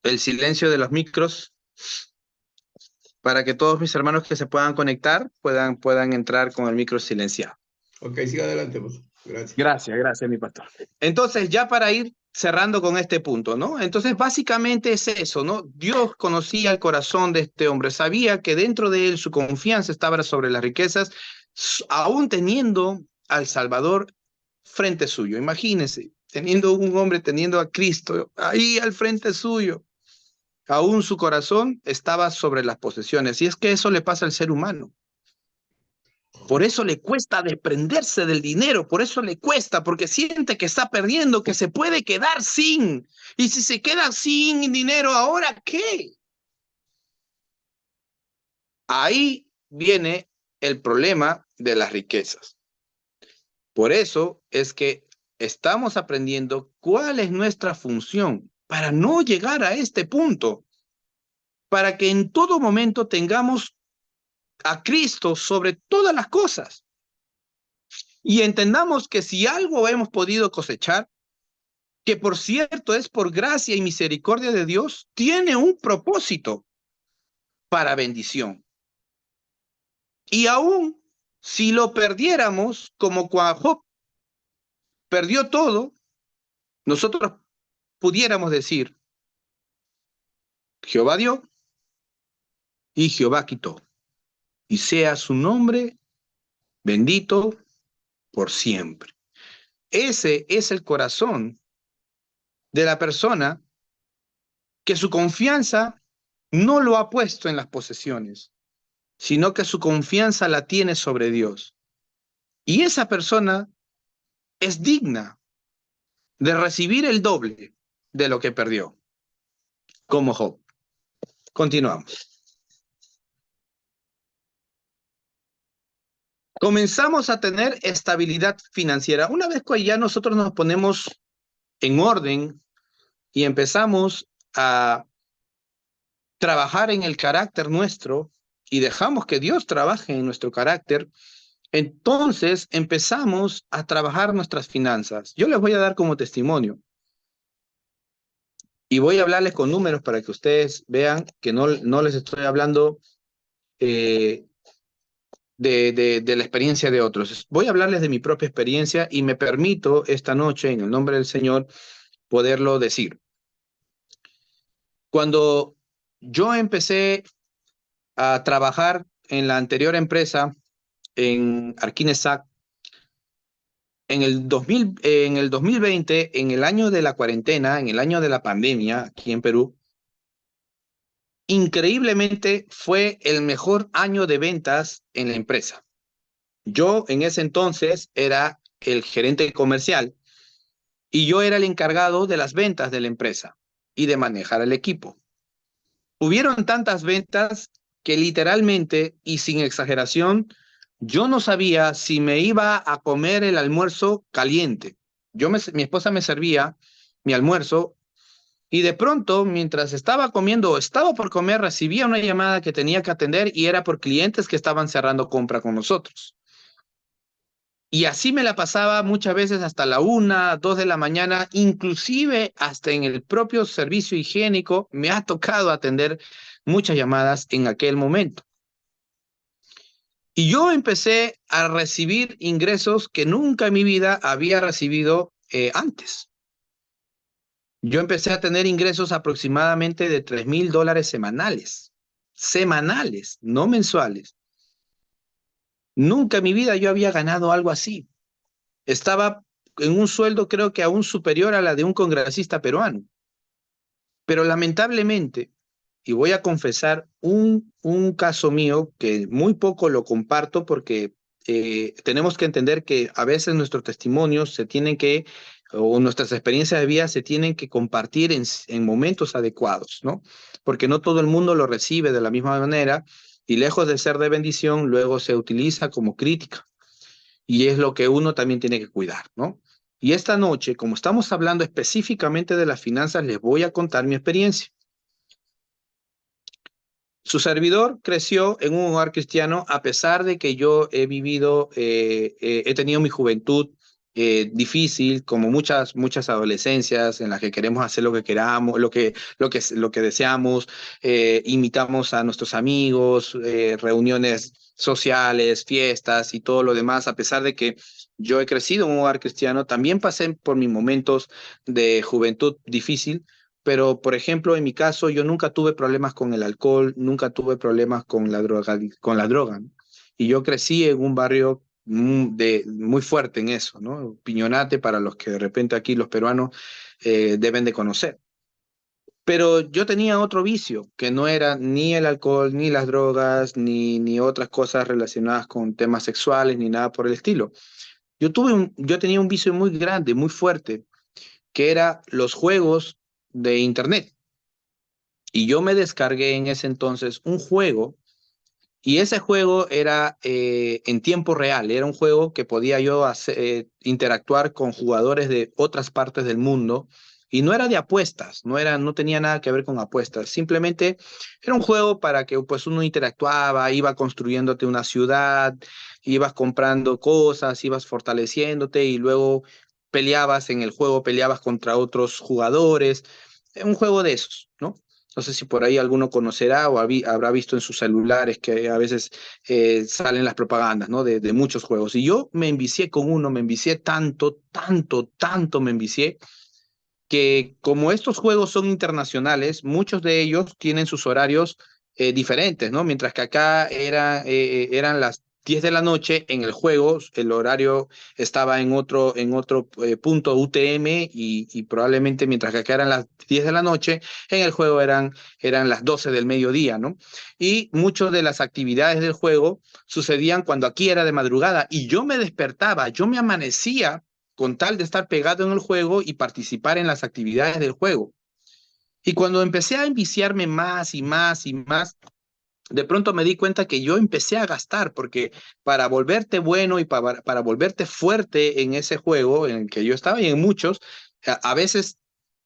[SPEAKER 2] el silencio de los micros para que todos mis hermanos que se puedan conectar puedan entrar con el micro silenciado.
[SPEAKER 1] Ok, siga adelante, pues. Gracias.
[SPEAKER 2] Gracias, mi pastor. Entonces, ya para ir cerrando con este punto, ¿no? Entonces, básicamente es eso, ¿no? Dios conocía el corazón de este hombre, sabía que dentro de él su confianza estaba sobre las riquezas, aún teniendo al Salvador frente suyo. Imagínense, teniendo un hombre, teniendo a Cristo ahí al frente suyo, aún su corazón estaba sobre las posesiones. Y es que eso le pasa al ser humano. Por eso le cuesta desprenderse del dinero, por eso le cuesta, porque siente que está perdiendo, que se puede quedar sin. Y si se queda sin dinero, ¿ahora qué? Ahí viene el problema de las riquezas. Por eso es que estamos aprendiendo cuál es nuestra función para no llegar a este punto, para que en todo momento tengamos a Cristo sobre todas las cosas y entendamos que si algo hemos podido cosechar, que por cierto es por gracia y misericordia de Dios, tiene un propósito para bendición. Y aún si lo perdiéramos, como cuando Job perdió todo, nosotros pudiéramos decir, Jehová dio y Jehová quitó, y sea su nombre bendito por siempre. Ese es el corazón de la persona que su confianza no lo ha puesto en las posesiones, sino que su confianza la tiene sobre Dios. Y esa persona es digna de recibir el doble de lo que perdió, como Job. Continuamos. Comenzamos a tener estabilidad financiera. Una vez que ya nosotros nos ponemos en orden y empezamos a trabajar en el carácter nuestro y dejamos que Dios trabaje en nuestro carácter, entonces empezamos a trabajar nuestras finanzas. Yo les voy a dar como testimonio y voy a hablarles con números para que ustedes vean que no les estoy hablando eh, de la experiencia de otros. Voy a hablarles de mi propia experiencia y me permito esta noche, en el nombre del Señor, poderlo decir. Cuando yo empecé a trabajar en la anterior empresa, en Arquinesac, en el 2020, en el año de la cuarentena, en el año de la pandemia aquí en Perú, increíblemente fue el mejor año de ventas en la empresa. Yo en ese entonces era el gerente comercial y yo era el encargado de las ventas de la empresa y de manejar el equipo. Hubieron tantas ventas que literalmente y sin exageración, yo no sabía si me iba a comer el almuerzo caliente. Mi esposa me servía mi almuerzo y de pronto, mientras estaba comiendo o estaba por comer, recibía una llamada que tenía que atender y era por clientes que estaban cerrando compra con nosotros. Y así me la pasaba muchas veces hasta la 1, 2 de la mañana, inclusive hasta en el propio servicio higiénico me ha tocado atender muchas llamadas en aquel momento. Y yo empecé a recibir ingresos que nunca en mi vida había recibido antes. Yo empecé a tener ingresos aproximadamente de $3,000 semanales, no mensuales. Nunca en mi vida yo había ganado algo así. Estaba en un sueldo creo que aún superior a la de un congresista peruano. Pero lamentablemente, y voy a confesar un caso mío que muy poco lo comparto porque tenemos que entender que a veces nuestros testimonios se tienen que, o nuestras experiencias de vida se tienen que compartir en momentos adecuados, ¿no? Porque no todo el mundo lo recibe de la misma manera y lejos de ser de bendición, luego se utiliza como crítica. Y es lo que uno también tiene que cuidar, ¿no? Y esta noche, como estamos hablando específicamente de las finanzas, les voy a contar mi experiencia. Su servidor creció en un hogar cristiano a pesar de que yo he tenido mi juventud difícil, como muchas adolescencias en las que queremos hacer lo que queramos, lo que deseamos, imitamos a nuestros amigos, reuniones sociales, fiestas y todo lo demás, a pesar de que Yo he crecido en un hogar cristiano, también pasé por mis momentos de juventud difícil, pero por ejemplo, en mi caso, yo nunca tuve problemas con el alcohol, nunca tuve problemas con la droga, ¿no? Y yo crecí en un barrio muy fuerte en eso, ¿no? Piñonate, para los que de repente aquí los peruanos deben de conocer. Pero yo tenía otro vicio, que no era ni el alcohol, ni las drogas, ni otras cosas relacionadas con temas sexuales, ni nada por el estilo. Yo tenía un vicio muy grande, muy fuerte, que era los juegos de internet. Y yo me descargué en ese entonces un juego, y ese juego era en tiempo real. Era un juego que podía yo interactuar con jugadores de otras partes del mundo. Y no era de apuestas, no tenía nada que ver con apuestas. Simplemente era un juego para que pues uno interactuaba, iba construyéndote una ciudad, ibas comprando cosas, ibas fortaleciéndote y luego peleabas en el juego, peleabas contra otros jugadores. Un juego de esos, ¿no? No sé si por ahí alguno conocerá o habrá visto en sus celulares que a veces salen las propagandas, ¿no? De muchos juegos. Y yo me envicié con uno, me envicié tanto, tanto, tanto me envicié, que como estos juegos son internacionales, muchos de ellos tienen sus horarios diferentes, ¿no? Mientras que acá eran las 10 de la noche en el juego, el horario estaba en otro punto UTM y probablemente mientras que acá eran las 10 de la noche, en el juego eran las 12 del mediodía, ¿no? Y muchas de las actividades del juego sucedían cuando aquí era de madrugada y yo me despertaba, yo me amanecía con tal de estar pegado en el juego y participar en las actividades del juego. Y cuando empecé a enviciarme más y más y más, de pronto me di cuenta que yo empecé a gastar, porque para volverte bueno y para volverte fuerte en ese juego en el que yo estaba y en muchos, a veces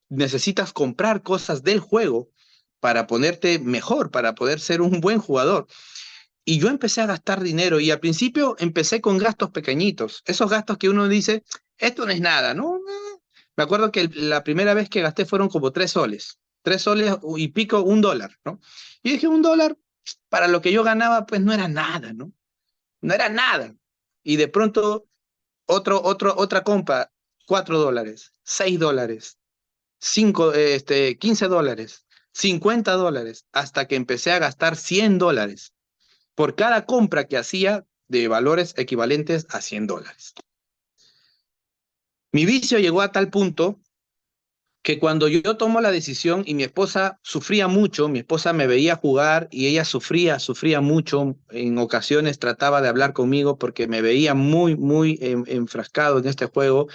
[SPEAKER 2] necesitas comprar cosas del juego para ponerte mejor, para poder ser un buen jugador. Y yo empecé a gastar dinero y al principio empecé con gastos pequeñitos, esos gastos que uno dice, esto no es nada, ¿no? Me acuerdo que la primera vez que gasté fueron como 3 soles, 3 soles y pico, $1, ¿no? Y dije, $1 para lo que yo ganaba, pues no era nada, ¿no? No era nada. Y de pronto, otra compra, $4, $6, 15 dólares, $50, hasta que empecé a gastar $100 por cada compra que hacía de valores equivalentes a $100. Mi vicio llegó a tal punto que cuando yo tomo la decisión y mi esposa sufría mucho, mi esposa me veía jugar y ella sufría mucho, en ocasiones trataba de hablar conmigo porque me veía muy, muy enfrascado en este juego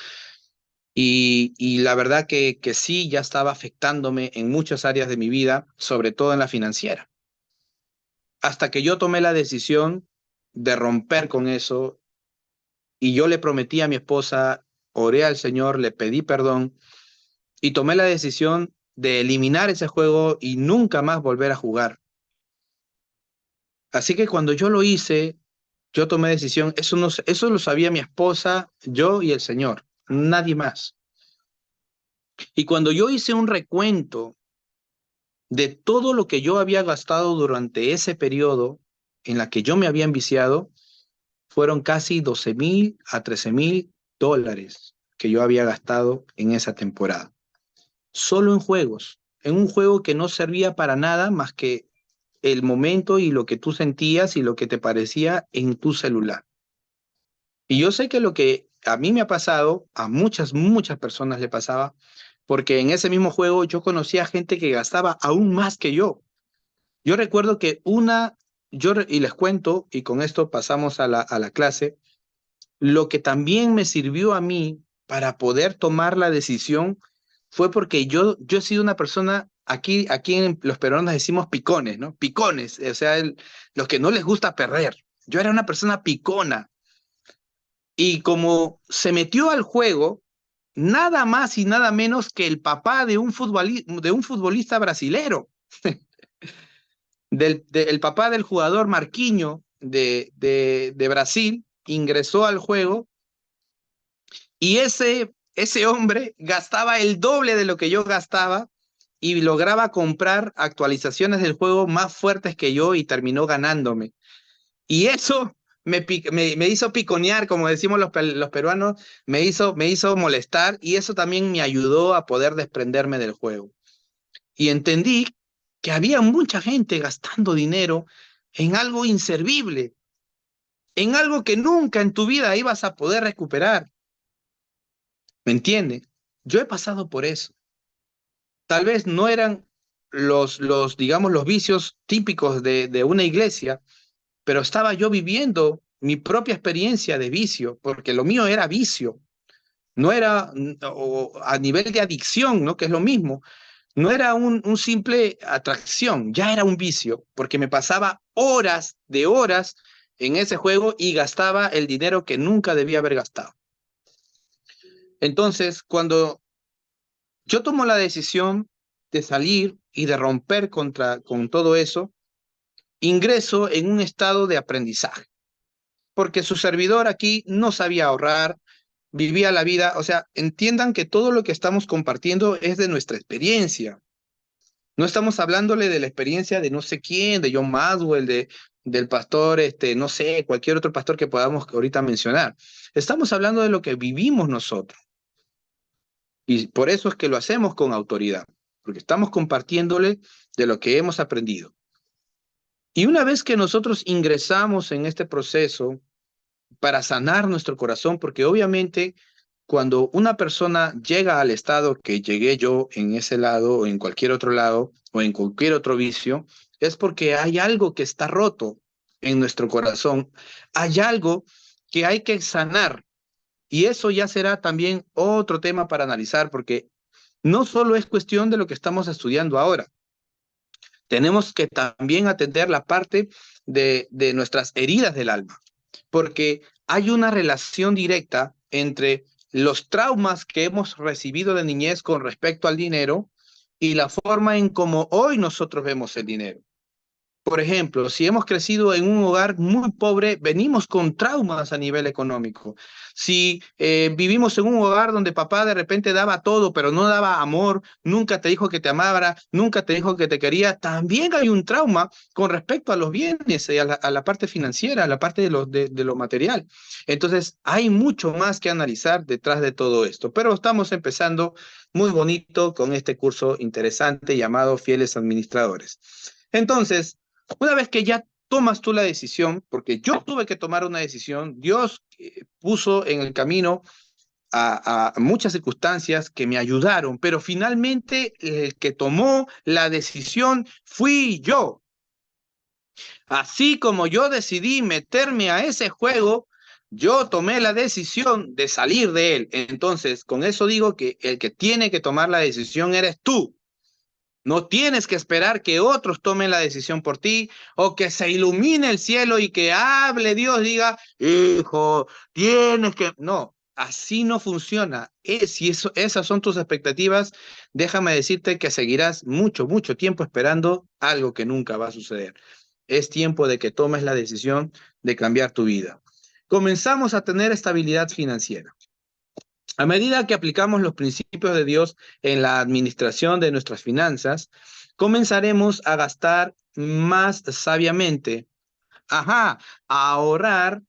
[SPEAKER 2] y la verdad que sí, ya estaba afectándome en muchas áreas de mi vida, sobre todo en la financiera. Hasta que yo tomé la decisión de romper con eso. Y yo le prometí a mi esposa, oré al Señor, le pedí perdón y tomé la decisión de eliminar ese juego y nunca más volver a jugar. Así que cuando yo lo hice, yo tomé decisión, eso lo sabía mi esposa, yo y el Señor, nadie más. Y cuando yo hice un recuento de todo lo que yo había gastado durante ese periodo en la que yo me había enviciado, fueron casi 12,000 a 13,000 dólares que yo había gastado en esa temporada. Solo en juegos, en un juego que no servía para nada más que el momento y lo que tú sentías y lo que te parecía en tu celular. Y yo sé que lo que a mí me ha pasado, a muchas, muchas personas le pasaba, porque en ese mismo juego yo conocía gente que gastaba aún más que yo. Yo recuerdo que y les cuento, y con esto pasamos a la clase, lo que también me sirvió a mí para poder tomar la decisión fue porque yo he sido una persona, aquí en los peruanos decimos picones, ¿no? Picones, o sea, los que no les gusta perder. Yo era una persona picona y como se metió al juego, nada más y nada menos que el papá de un futbolista brasilero, el papá del jugador Marquinhos de Brasil, ingresó al juego. Y ese hombre gastaba el doble de lo que yo gastaba y lograba comprar actualizaciones del juego más fuertes que yo y terminó ganándome. Y eso me hizo piconear, como decimos los peruanos, me hizo molestar y eso también me ayudó a poder desprenderme del juego. Y entendí que había mucha gente gastando dinero en algo inservible, en algo que nunca en tu vida ibas a poder recuperar. ¿Me entiendes? Yo he pasado por eso. Tal vez no eran digamos, los vicios típicos de una iglesia, pero estaba yo viviendo mi propia experiencia de vicio, porque lo mío era vicio, no era a nivel de adicción, ¿no? Que es lo mismo, no era un simple atracción, ya era un vicio, porque me pasaba horas de horas en ese juego y gastaba el dinero que nunca debía haber gastado. Entonces, cuando yo tomo la decisión de salir y de romper con todo eso, ingreso en un estado de aprendizaje, porque su servidor aquí no sabía ahorrar, vivía la vida, o sea, entiendan que todo lo que estamos compartiendo es de nuestra experiencia. No estamos hablándole de la experiencia de no sé quién, de John Maxwell, del pastor, no sé, cualquier otro pastor que podamos ahorita mencionar. Estamos hablando de lo que vivimos nosotros. Y por eso es que lo hacemos con autoridad, porque estamos compartiéndole de lo que hemos aprendido. Y una vez que nosotros ingresamos en este proceso para sanar nuestro corazón, porque obviamente cuando una persona llega al estado que llegué yo en ese lado o en cualquier otro lado o en cualquier otro vicio, es porque hay algo que está roto en nuestro corazón, hay algo que hay que sanar. Y eso ya será también otro tema para analizar, porque no solo es cuestión de lo que estamos estudiando ahora, tenemos que también atender la parte de nuestras heridas del alma, porque hay una relación directa entre los traumas que hemos recibido de niñez con respecto al dinero y la forma en cómo hoy nosotros vemos el dinero. Por ejemplo, si hemos crecido en un hogar muy pobre, venimos con traumas a nivel económico. Si vivimos en un hogar donde papá de repente daba todo, pero no daba amor, nunca te dijo que te amara, nunca te dijo que te quería, también hay un trauma con respecto a los bienes y a la parte financiera, a la parte de lo material. Entonces, hay mucho más que analizar detrás de todo esto, pero estamos empezando muy bonito con este curso interesante llamado Fieles Administradores. Entonces, una vez que ya tomas tú la decisión, porque yo tuve que tomar una decisión, Dios puso en el camino a muchas circunstancias que me ayudaron, pero finalmente el que tomó la decisión fui yo. Así como yo decidí meterme a ese juego, yo tomé la decisión de salir de él. Entonces, con eso digo que el que tiene que tomar la decisión eres tú. No tienes que esperar que otros tomen la decisión por ti o que se ilumine el cielo y que hable Dios, diga, hijo, tienes que... No, así no funciona. Si esas son tus expectativas, déjame decirte que seguirás mucho, mucho tiempo esperando algo que nunca va a suceder. Es tiempo de que tomes la decisión de cambiar tu vida. Comenzamos a tener estabilidad financiera. A medida que aplicamos los principios de Dios en la administración de nuestras finanzas, comenzaremos a gastar más sabiamente. Ajá, a ahorrar,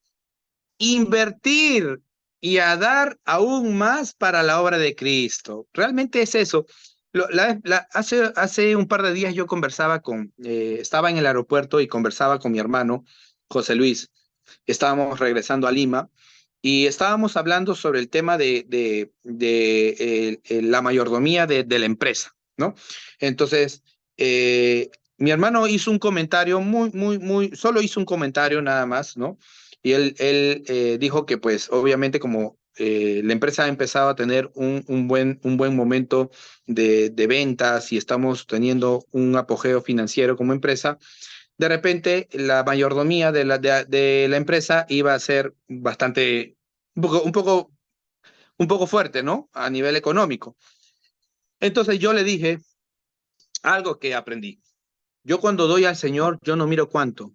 [SPEAKER 2] invertir y a dar aún más para la obra de Cristo. Realmente es eso. Hace un par de días yo estaba en el aeropuerto y conversaba con mi hermano, José Luis. Estábamos regresando a Lima y estábamos hablando sobre el tema de la mayordomía de la empresa, ¿no? Entonces, mi hermano hizo un comentario solo hizo un comentario nada más, ¿no? Y él dijo que pues obviamente como la empresa ha empezado a tener un buen momento de ventas y estamos teniendo un apogeo financiero como empresa, de repente la mayordomía de la empresa iba a ser bastante, un poco fuerte, ¿no? A nivel económico. Entonces yo le dije algo que aprendí. Yo cuando doy al Señor, yo no miro cuánto.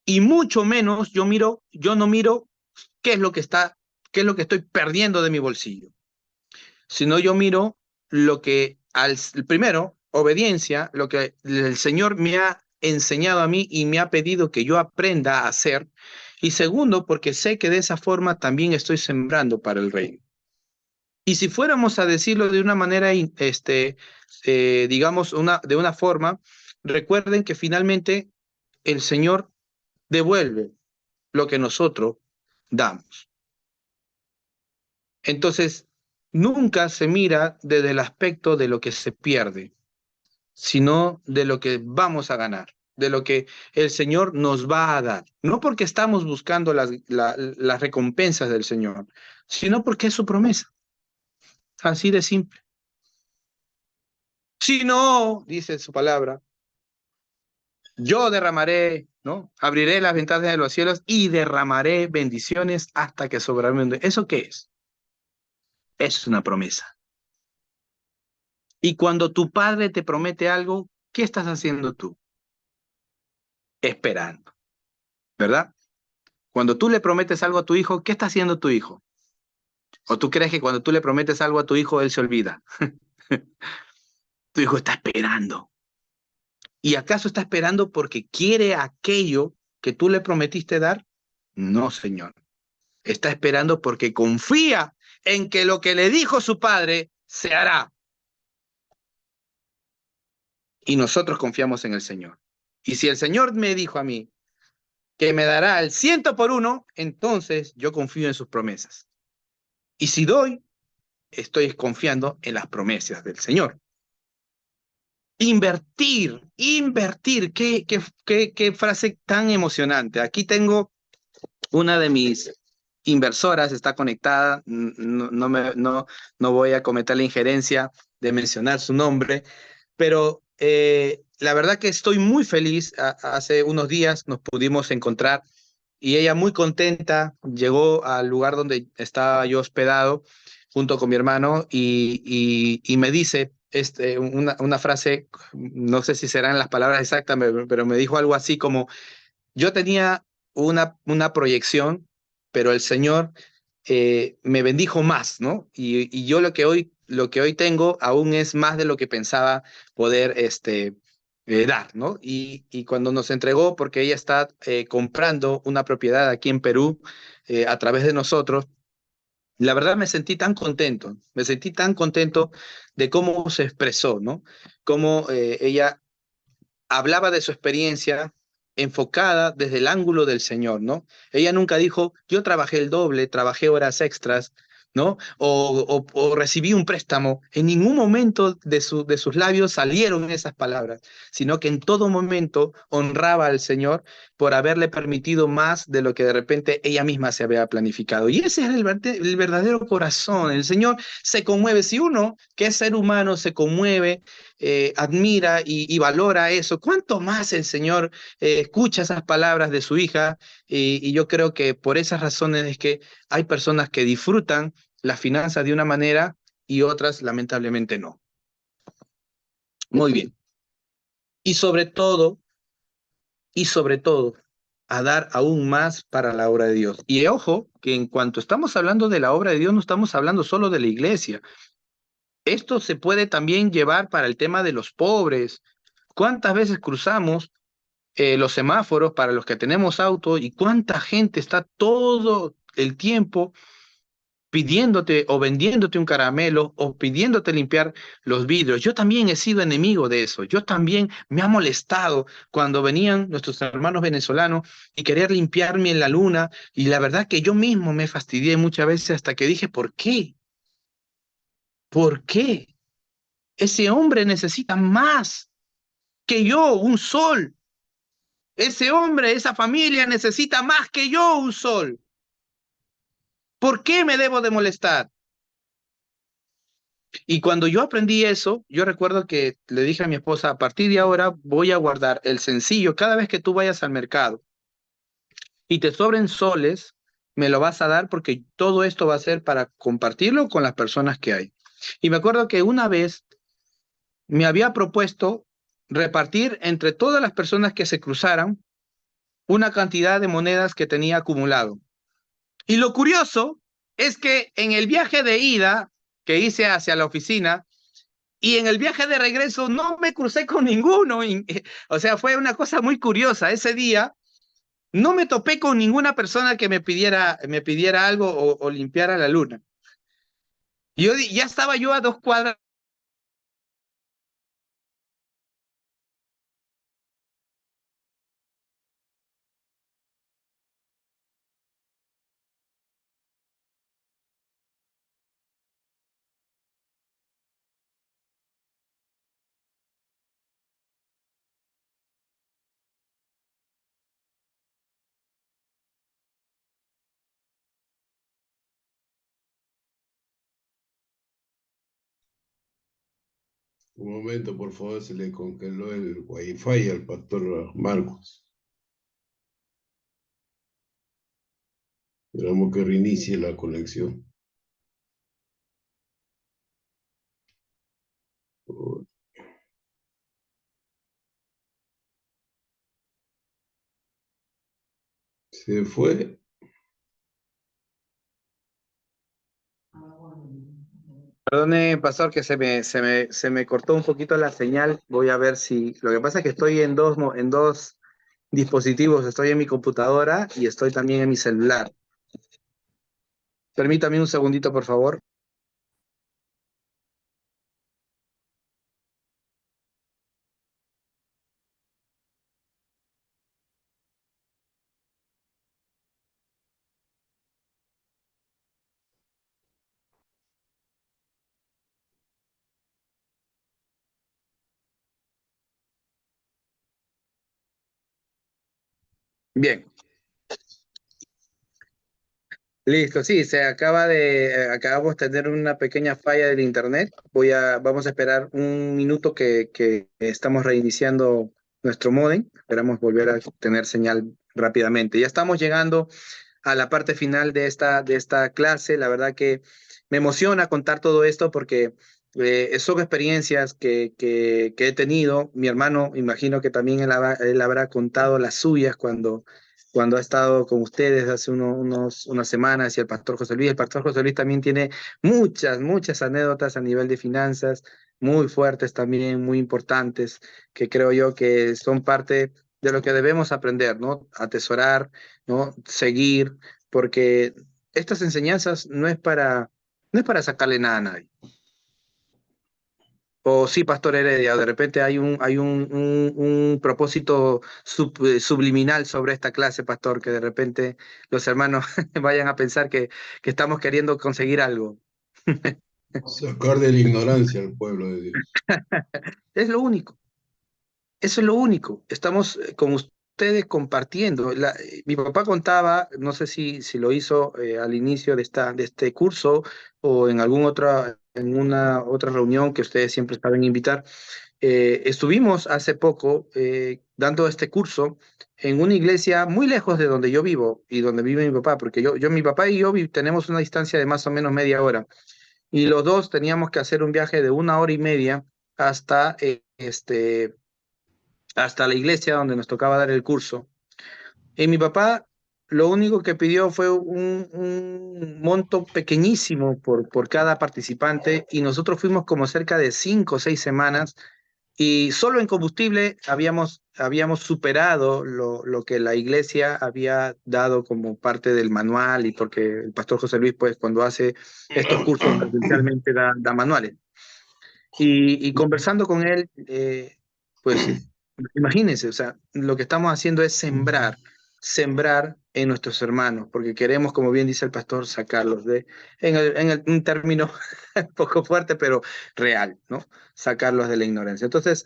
[SPEAKER 2] Y mucho menos yo no miro qué es lo que qué es lo que estoy perdiendo de mi bolsillo. Sino yo miro lo que primero, obediencia, lo que el Señor me ha enseñado a mí y me ha pedido que yo aprenda a hacer. Y segundo, porque sé que de esa forma también estoy sembrando para el reino. Y si fuéramos a decirlo de una manera, digamos, de una forma, recuerden que finalmente el Señor devuelve lo que nosotros damos. Entonces, nunca se mira desde el aspecto de lo que se pierde, sino de lo que vamos a ganar, de lo que el Señor nos va a dar. No porque estamos buscando las recompensas del Señor, sino porque es su promesa. Así de simple. Si no, dice su palabra, yo derramaré, ¿no? Abriré las ventanas de los cielos y derramaré bendiciones hasta que sobreabunde. ¿Eso qué es? Es una promesa. Y cuando tu padre te promete algo, ¿qué estás haciendo tú? Esperando, ¿verdad? Cuando tú le prometes algo a tu hijo, ¿qué está haciendo tu hijo? ¿O tú crees que cuando tú le prometes algo a tu hijo, él se olvida? Tu hijo está esperando. ¿Y acaso está esperando porque quiere aquello que tú le prometiste dar? No, Señor. Está esperando porque confía en que lo que le dijo su padre se hará. Y nosotros confiamos en el Señor. Y si el Señor me dijo a mí que me dará el 100 por 1, entonces yo confío en sus promesas. Y si doy, estoy confiando en las promesas del Señor. Invertir, qué frase tan emocionante. Aquí tengo una de mis inversoras, está conectada, no voy a cometer la injerencia de mencionar su nombre, pero la verdad que estoy muy feliz. Hace unos días nos pudimos encontrar y ella muy contenta llegó al lugar donde estaba yo hospedado junto con mi hermano y me dice una frase, no sé si serán las palabras exactas, pero me dijo algo así como, yo tenía una proyección, pero el Señor me bendijo más, ¿no? Y yo lo que hoy tengo aún es más de lo que pensaba poder dar, ¿no? Y cuando nos entregó, porque ella está comprando una propiedad aquí en Perú a través de nosotros, la verdad me sentí tan contento de cómo se expresó, ¿no? Cómo ella hablaba de su experiencia enfocada desde el ángulo del Señor, ¿no? Ella nunca dijo, yo trabajé el doble, trabajé horas extras, ¿no? O recibí un préstamo. En ningún momento de sus labios salieron esas palabras, sino que en todo momento honraba al Señor por haberle permitido más de lo que de repente ella misma se había planificado. Y ese es el verdadero corazón. El Señor se conmueve. Si uno, que es ser humano, se conmueve, admira y valora eso, ¿cuánto más el Señor escucha esas palabras de su hija? Y yo creo que por esas razones es que hay personas que disfrutan las finanzas de una manera y otras lamentablemente no. Muy bien. Y sobre todo, y sobre todo, a dar aún más para la obra de Dios. Y ojo, que en cuanto estamos hablando de la obra de Dios, no estamos hablando solo de la iglesia. Esto se puede también llevar para el tema de los pobres. ¿Cuántas veces cruzamos los semáforos para los que tenemos auto y cuánta gente está todo el tiempo pidiéndote o vendiéndote un caramelo o pidiéndote limpiar los vidrios? Yo también he sido enemigo de eso. Yo también me ha molestado cuando venían nuestros hermanos venezolanos y querer limpiarme en la luna, y la verdad que yo mismo me fastidié muchas veces hasta que dije, ¿por qué? ¿Por qué? Ese hombre necesita más que yo, un sol. Ese hombre, esa familia necesita más que yo, un sol. ¿Por qué me debo de molestar? Y cuando yo aprendí eso, yo recuerdo que le dije a mi esposa, a partir de ahora voy a guardar el sencillo. Cada vez que tú vayas al mercado y te sobren soles, me lo vas a dar porque todo esto va a ser para compartirlo con las personas que hay. Y me acuerdo que una vez me había propuesto repartir entre todas las personas que se cruzaran una cantidad de monedas que tenía acumulado. Y lo curioso es que en el viaje de ida que hice hacia la oficina, y en el viaje de regreso no me crucé con ninguno. O sea, fue una cosa muy curiosa. Ese día no me topé con ninguna persona que me pidiera algo o limpiara la luna. Ya estaba yo a 2 cuadras.
[SPEAKER 1] Un momento, por favor, se le congeló el wifi al pastor Marcos. Esperamos que reinicie la conexión. Se fue.
[SPEAKER 2] Perdone, pastor, que se me cortó un poquito la señal. Voy a ver si... Lo que pasa es que estoy en dos dispositivos. Estoy en mi computadora y estoy también en mi celular. Permítame un segundito, por favor. Bien, listo. Sí, acabamos de tener una pequeña falla del internet. Vamos a esperar un minuto que estamos reiniciando nuestro módem. Esperamos volver a tener señal rápidamente. Ya estamos llegando a la parte final de esta clase. La verdad que me emociona contar todo esto porque son experiencias que he tenido. Mi hermano, imagino que también él habrá contado las suyas cuando ha estado con ustedes hace unas semanas, y el pastor José Luis. El pastor José Luis también tiene muchas anécdotas a nivel de finanzas, muy fuertes también, muy importantes, que creo yo que son parte de lo que debemos aprender, ¿no? Atesorar, ¿no? Seguir, porque estas enseñanzas no es para sacarle nada a nadie. O sí, Pastor Heredia, o de repente hay un propósito subliminal sobre esta clase, Pastor, que de repente los hermanos vayan a pensar que estamos queriendo conseguir algo.
[SPEAKER 1] Sacar de la ignorancia al pueblo de Dios.
[SPEAKER 2] Es lo único. Eso es lo único. Estamos con ustedes compartiendo. Mi papá contaba, no sé si lo hizo al inicio de este curso o en una otra reunión que ustedes siempre saben invitar. Estuvimos hace poco dando este curso en una iglesia muy lejos de donde yo vivo y donde vive mi papá, porque mi papá y yo tenemos una distancia de más o menos media hora, y los dos teníamos que hacer un viaje de 1 hora y media hasta hasta la iglesia donde nos tocaba dar el curso. Y mi papá lo único que pidió fue un monto pequeñísimo por cada participante, y nosotros fuimos como cerca de 5 o 6 semanas, y solo en combustible habíamos superado lo que la iglesia había dado como parte del manual, y porque el pastor José Luis, pues cuando hace estos cursos presencialmente da manuales. Y conversando con él, pues imagínense, o sea, lo que estamos haciendo es sembrar en nuestros hermanos, porque queremos, como bien dice el pastor, sacarlos un término un poco fuerte, pero real, ¿no? Sacarlos de la ignorancia. Entonces,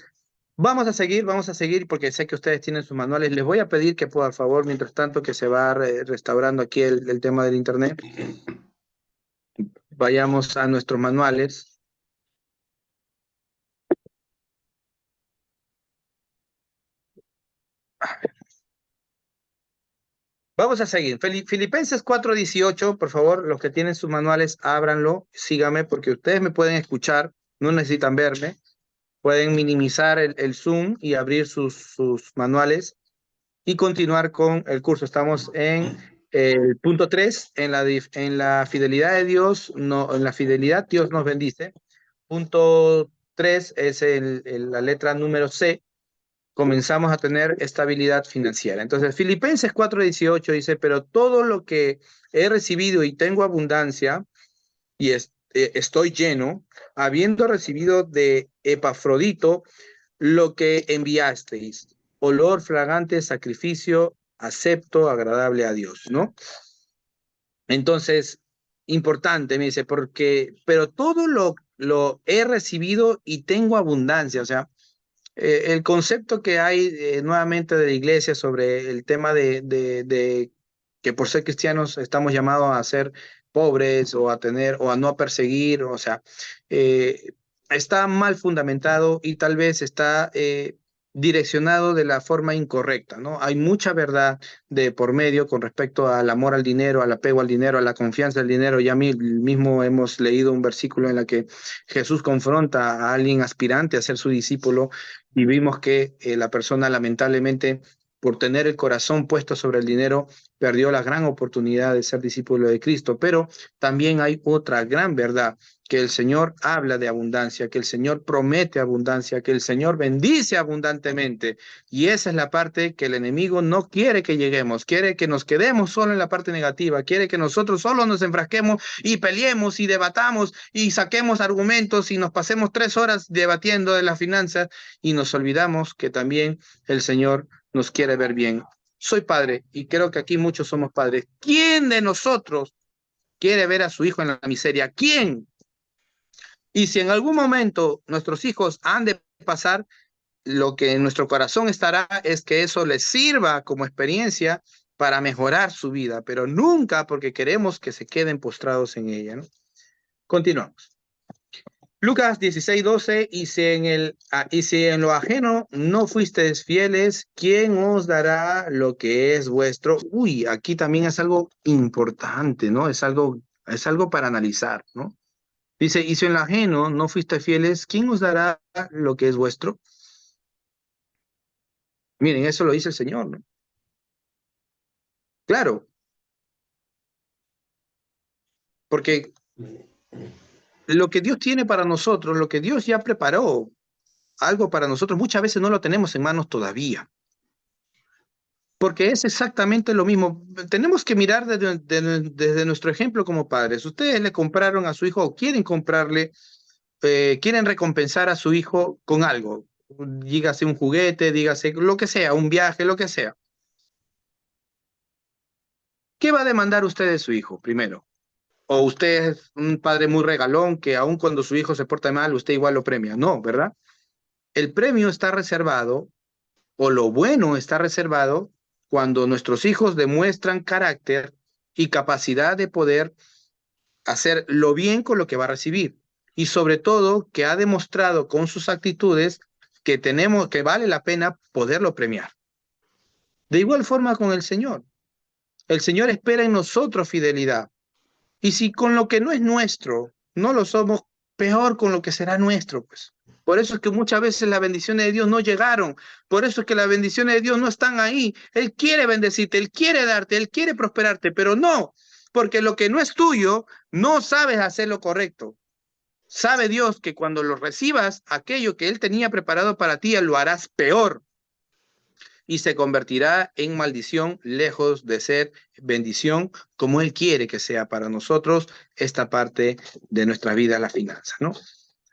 [SPEAKER 2] vamos a seguir, porque sé que ustedes tienen sus manuales. Les voy a pedir que, por favor, mientras tanto que se va restaurando aquí el tema del internet, vayamos a nuestros manuales. Vamos a seguir. Filipenses 4:18, por favor, los que tienen sus manuales, ábranlo, síganme, porque ustedes me pueden escuchar, no necesitan verme, pueden minimizar el Zoom y abrir sus manuales y continuar con el curso. Estamos en el punto 3, en la fidelidad de Dios, no, en la fidelidad Dios nos bendice. Punto 3 es la letra número C, comenzamos a tener estabilidad financiera. Entonces, Filipenses 4:18 dice, pero todo lo que he recibido y tengo abundancia y estoy lleno, habiendo recibido de Epafrodito lo que enviasteis, olor fragante, sacrificio acepto, agradable a Dios, ¿no? Entonces, importante, me dice, porque, pero todo lo he recibido y tengo abundancia, o sea, el concepto que hay nuevamente de la iglesia sobre el tema de que por ser cristianos estamos llamados a ser pobres o a tener o a no perseguir, o sea, eh, está mal fundamentado y tal vez está direccionado de la forma incorrecta, ¿no? Hay mucha verdad de por medio con respecto al amor al dinero, al apego al dinero, a la confianza al dinero. Ya mismo hemos leído un versículo en el que Jesús confronta a alguien aspirante a ser su discípulo y vimos que la persona lamentablemente por tener el corazón puesto sobre el dinero perdió la gran oportunidad de ser discípulo de Cristo. Pero también hay otra gran verdad, que el Señor habla de abundancia, que el Señor promete abundancia, que el Señor bendice abundantemente. Y esa es la parte que el enemigo no quiere que lleguemos, quiere que nos quedemos solo en la parte negativa, quiere que nosotros solo nos enfrasquemos y peleemos y debatamos y saquemos argumentos y nos pasemos 3 horas debatiendo de las finanzas y nos olvidamos que también el Señor nos quiere ver bien. Soy padre y creo que aquí muchos somos padres. ¿Quién de nosotros quiere ver a su hijo en la miseria? ¿Quién? Y si en algún momento nuestros hijos han de pasar, lo que en nuestro corazón estará es que eso les sirva como experiencia para mejorar su vida, pero nunca porque queremos que se queden postrados en ella, ¿no? Continuamos. Lucas 16:12, y si en lo ajeno no fuisteis fieles, ¿quién os dará lo que es vuestro? Uy, aquí también es algo importante, ¿no? Es algo para analizar, ¿no? Dice, y si en lo ajeno no fuisteis fieles, ¿quién os dará lo que es vuestro? Miren, eso lo dice el Señor, ¿no? Claro, porque lo que Dios tiene para nosotros, lo que Dios ya preparó, algo para nosotros, muchas veces no lo tenemos en manos todavía. Porque es exactamente lo mismo. Tenemos que mirar desde nuestro ejemplo como padres. Ustedes le compraron a su hijo o quieren comprarle, quieren recompensar a su hijo con algo. Dígase un juguete, dígase lo que sea, un viaje, lo que sea. ¿Qué va a demandar usted de su hijo primero? O usted es un padre muy regalón que aun cuando su hijo se porta mal, usted igual lo premia. No, ¿verdad? El premio está reservado, o lo bueno está reservado, cuando nuestros hijos demuestran carácter y capacidad de poder hacer lo bien con lo que va a recibir. Y sobre todo, que ha demostrado con sus actitudes que vale la pena poderlo premiar. De igual forma con el Señor. El Señor espera en nosotros fidelidad. Y si con lo que no es nuestro no lo somos, peor con lo que será nuestro, pues. Por eso es que muchas veces las bendiciones de Dios no llegaron. Por eso es que las bendiciones de Dios no están ahí. Él quiere bendecirte, Él quiere darte, Él quiere prosperarte, pero no, porque lo que no es tuyo, no sabes hacer lo correcto. Sabe Dios que cuando lo recibas, aquello que Él tenía preparado para ti, lo harás peor y se convertirá en maldición lejos de ser bendición como Él quiere que sea para nosotros esta parte de nuestra vida, la finanza, ¿no?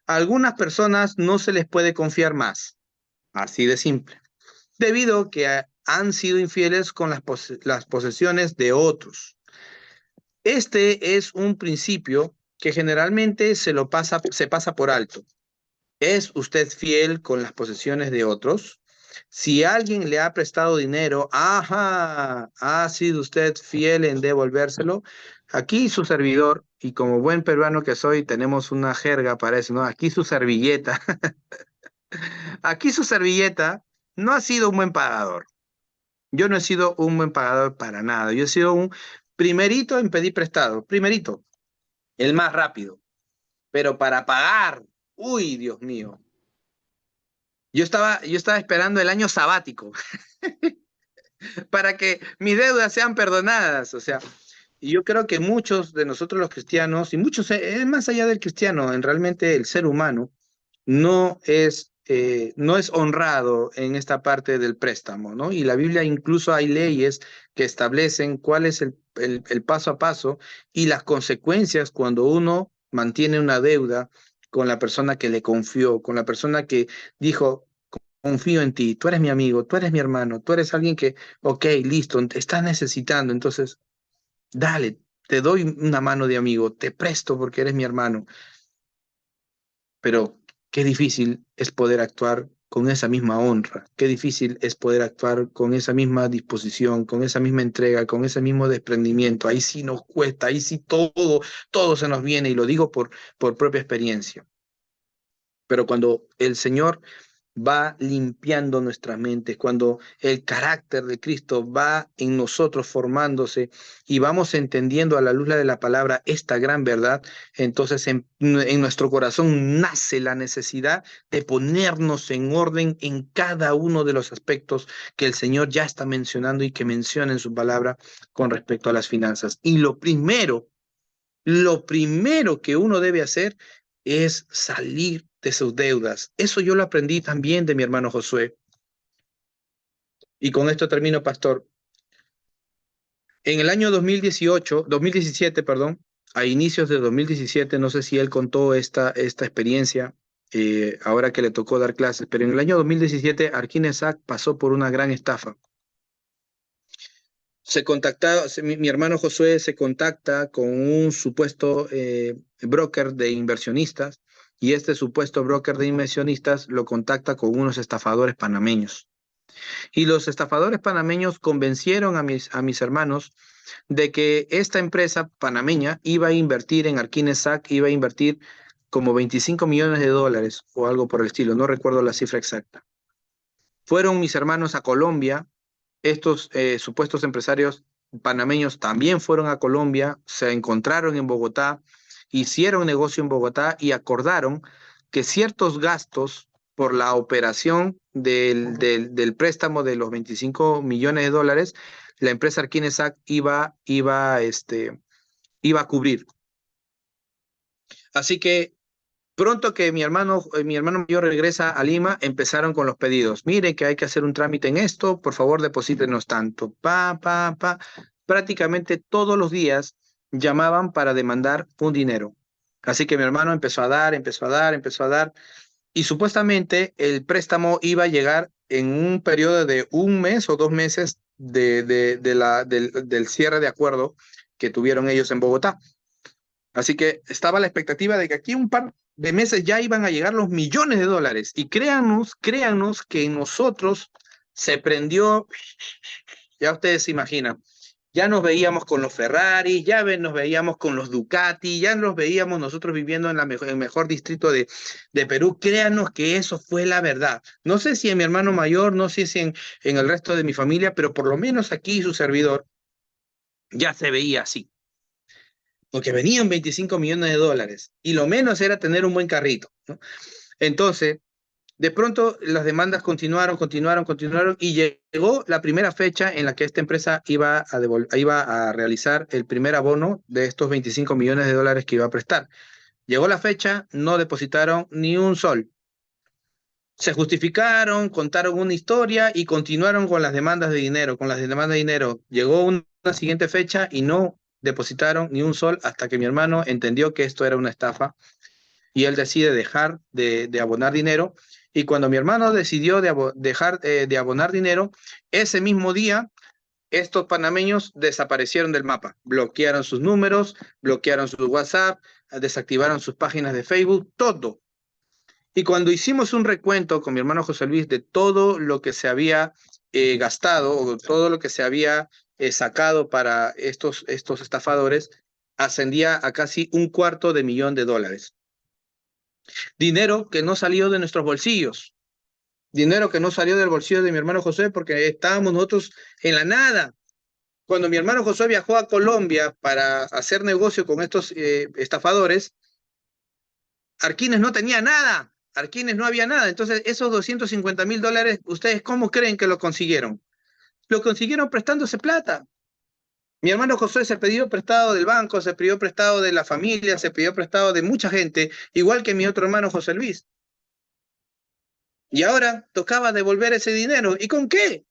[SPEAKER 2] A algunas personas no se les puede confiar más, así de simple, debido a que han sido infieles con las posesiones de otros. Este es un principio que generalmente se pasa por alto. ¿Es usted fiel con las posesiones de otros? Si alguien le ha prestado dinero, ajá, ¿ha sido usted fiel en devolvérselo? Aquí su servidor, y como buen peruano que soy, tenemos una jerga para eso, ¿no? Aquí su servilleta, aquí su servilleta no ha sido un buen pagador. Yo no he sido un buen pagador para nada. Yo he sido un primerito en pedir prestado, primerito, el más rápido. Pero para pagar, uy, Dios mío. Yo estaba esperando el año sabático para que mis deudas sean perdonadas. O sea, y yo creo que muchos de nosotros los cristianos, y muchos, más allá del cristiano, en realmente el ser humano, no es honrado en esta parte del préstamo, ¿no? Y la Biblia incluso hay leyes que establecen cuál es el paso a paso y las consecuencias cuando uno mantiene una deuda con la persona que le confió, con la persona que dijo, confío en ti, tú eres mi amigo, tú eres mi hermano, tú eres alguien que, ok, listo, te estás necesitando, entonces, dale, te doy una mano de amigo, te presto porque eres mi hermano, pero qué difícil es poder actuar con esa misma honra, qué difícil es poder actuar con esa misma disposición, con esa misma entrega, con ese mismo desprendimiento. Ahí sí nos cuesta, ahí sí todo se nos viene y lo digo por propia experiencia. Pero cuando el Señor va limpiando nuestras mentes, cuando el carácter de Cristo va en nosotros formándose y vamos entendiendo a la luz de la palabra esta gran verdad, entonces en nuestro corazón nace la necesidad de ponernos en orden en cada uno de los aspectos que el Señor ya está mencionando y que menciona en su palabra con respecto a las finanzas. Y lo primero que uno debe hacer es salir de sus deudas. Eso yo lo aprendí también de mi hermano Josué. Y con esto termino, pastor. En el año 2017, perdón, a inicios de 2017, no sé si él contó esta experiencia, ahora que le tocó dar clases, pero en el año 2017, Arquines Sack pasó por una gran estafa. Mi hermano Josué se contacta con un supuesto broker de inversionistas y este supuesto broker de inversionistas lo contacta con unos estafadores panameños. Y los estafadores panameños convencieron a mis hermanos de que esta empresa panameña iba a invertir en Arquines Sack, iba a invertir como 25 millones de dólares o algo por el estilo, no recuerdo la cifra exacta. Fueron mis hermanos a Colombia, estos supuestos empresarios panameños también fueron a Colombia, se encontraron en Bogotá, hicieron negocio en Bogotá y acordaron que ciertos gastos por la operación del préstamo de los 25 millones de dólares, la empresa Arquinesac iba a cubrir. Así que pronto que mi hermano mayor regresa a Lima, empezaron con los pedidos. Mire que hay que hacer un trámite en esto, por favor deposítenos tanto. Prácticamente todos los días llamaban para demandar un dinero. Así que mi hermano empezó a dar, y supuestamente el préstamo iba a llegar en un periodo de un mes o 2 meses del cierre de acuerdo que tuvieron ellos en Bogotá. Así que estaba la expectativa de que aquí un par de meses ya iban a llegar los millones de dólares. Y créanos que en nosotros se prendió, ya ustedes se imaginan, ya nos veíamos con los Ferrari, nos veíamos con los Ducati, ya nos veíamos nosotros viviendo en el mejor distrito de Perú. Créanos que eso fue la verdad. No sé si en mi hermano mayor, no sé si en el resto de mi familia, pero por lo menos aquí su servidor ya se veía así, porque venían 25 millones de dólares y lo menos era tener un buen carrito, ¿no? Entonces, de pronto las demandas continuaron y llegó la primera fecha en la que esta empresa iba a realizar el primer abono de estos 25 millones de dólares que iba a prestar. Llegó la fecha, no depositaron ni un sol. Se justificaron, contaron una historia y continuaron con las demandas de dinero, Llegó una siguiente fecha y no depositaron ni un sol hasta que mi hermano entendió que esto era una estafa y él decide dejar de abonar dinero. Y cuando mi hermano decidió dejar de abonar dinero, ese mismo día estos panameños desaparecieron del mapa, bloquearon sus números, bloquearon su WhatsApp, desactivaron sus páginas de Facebook, todo. Y cuando hicimos un recuento con mi hermano José Luis de todo lo que se había gastado o todo lo que se había sacado para estos estafadores, ascendía a casi $250,000. Dinero que no salió de nuestros bolsillos, dinero que no salió del bolsillo de mi hermano José porque estábamos nosotros en la nada. Cuando mi hermano José viajó a Colombia para hacer negocio con estos estafadores, Arquines no tenía nada, Arquines no había nada. Entonces, esos $250,000, ¿ustedes cómo creen que lo consiguieron? Lo consiguieron prestándose plata. Mi hermano José se pidió prestado del banco, se pidió prestado de la familia, se pidió prestado de mucha gente, igual que mi otro hermano José Luis. Y ahora tocaba devolver ese dinero. ¿Y con qué?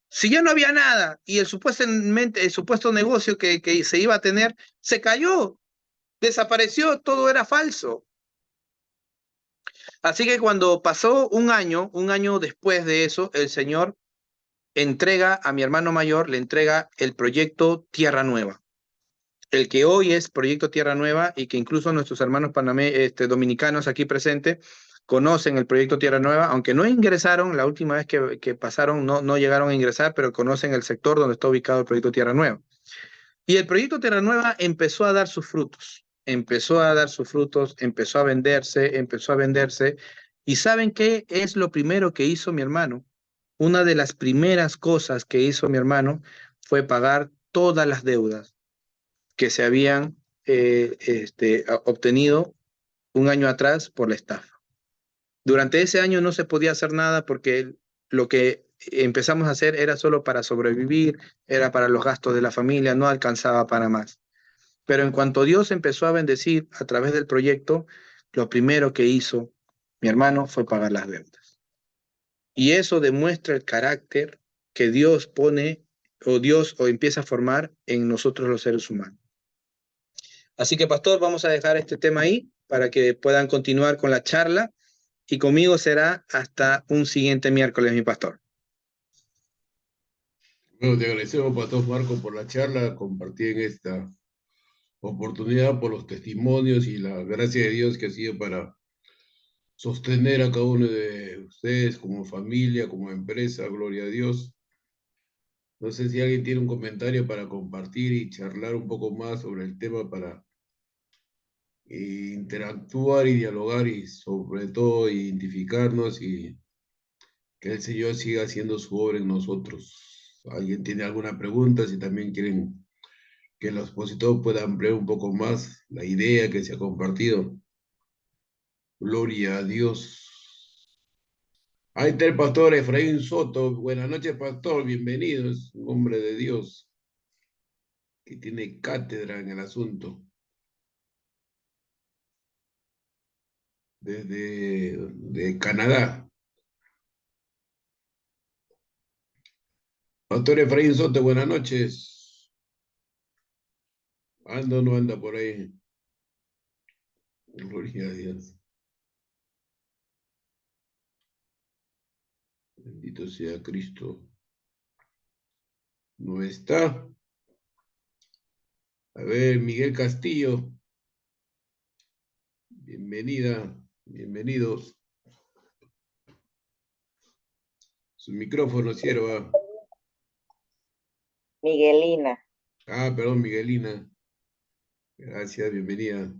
[SPEAKER 2] Si ya no había nada y el supuesto negocio que se iba a tener se cayó, desapareció, todo era falso. Así que cuando pasó un año después de eso, el Señor entrega a mi hermano mayor, le entrega el proyecto Tierra Nueva, el que hoy es Proyecto Tierra Nueva y que incluso nuestros hermanos dominicanos aquí presentes conocen el Proyecto Tierra Nueva, aunque no ingresaron, la última vez que pasaron no llegaron a ingresar, pero conocen el sector donde está ubicado el Proyecto Tierra Nueva. Y el Proyecto Tierra Nueva empezó a dar sus frutos, empezó a dar sus frutos, empezó a venderse. ¿Y saben qué es lo primero que hizo mi hermano? Una de las primeras cosas que hizo mi hermano fue pagar todas las deudas que se habían obtenido un año atrás por la estafa. Durante ese año no se podía hacer nada porque lo que empezamos a hacer era solo para sobrevivir, era para los gastos de la familia, no alcanzaba para más. Pero en cuanto Dios empezó a bendecir a través del proyecto, lo primero que hizo mi hermano fue pagar las deudas. Y eso demuestra el carácter que Dios pone o empieza a formar en nosotros los seres humanos. Así que, pastor, vamos a dejar este tema ahí para que puedan continuar con la charla y conmigo será hasta un siguiente miércoles, mi pastor.
[SPEAKER 1] Bueno, te agradecemos, Pastor Marco, por la charla, compartir en esta oportunidad, por los testimonios y la gracia de Dios que ha sido para sostener a cada uno de ustedes como familia, como empresa, gloria a Dios. No sé si alguien tiene un comentario para compartir y charlar un poco más sobre el tema para interactuar y dialogar y sobre todo identificarnos y que el Señor siga haciendo su obra en nosotros. ¿Alguien tiene alguna pregunta? Si también quieren que el expositor pueda ampliar un poco más la idea que se ha compartido. Gloria a Dios. Ahí está el pastor Efraín Soto. Buenas noches, pastor. Bienvenido. Es un hombre de Dios que tiene cátedra en el asunto. Desde Canadá. Pastor Efraín Soto, buenas noches. ¿Anda o no anda por ahí? Gloria a Dios. Bendito sea Cristo. ¿No está? A ver, Miguel Castillo. Bienvenida. Bienvenidos. Su micrófono, sierva.
[SPEAKER 3] Miguelina.
[SPEAKER 1] Ah, perdón, Miguelina. Gracias, bienvenida.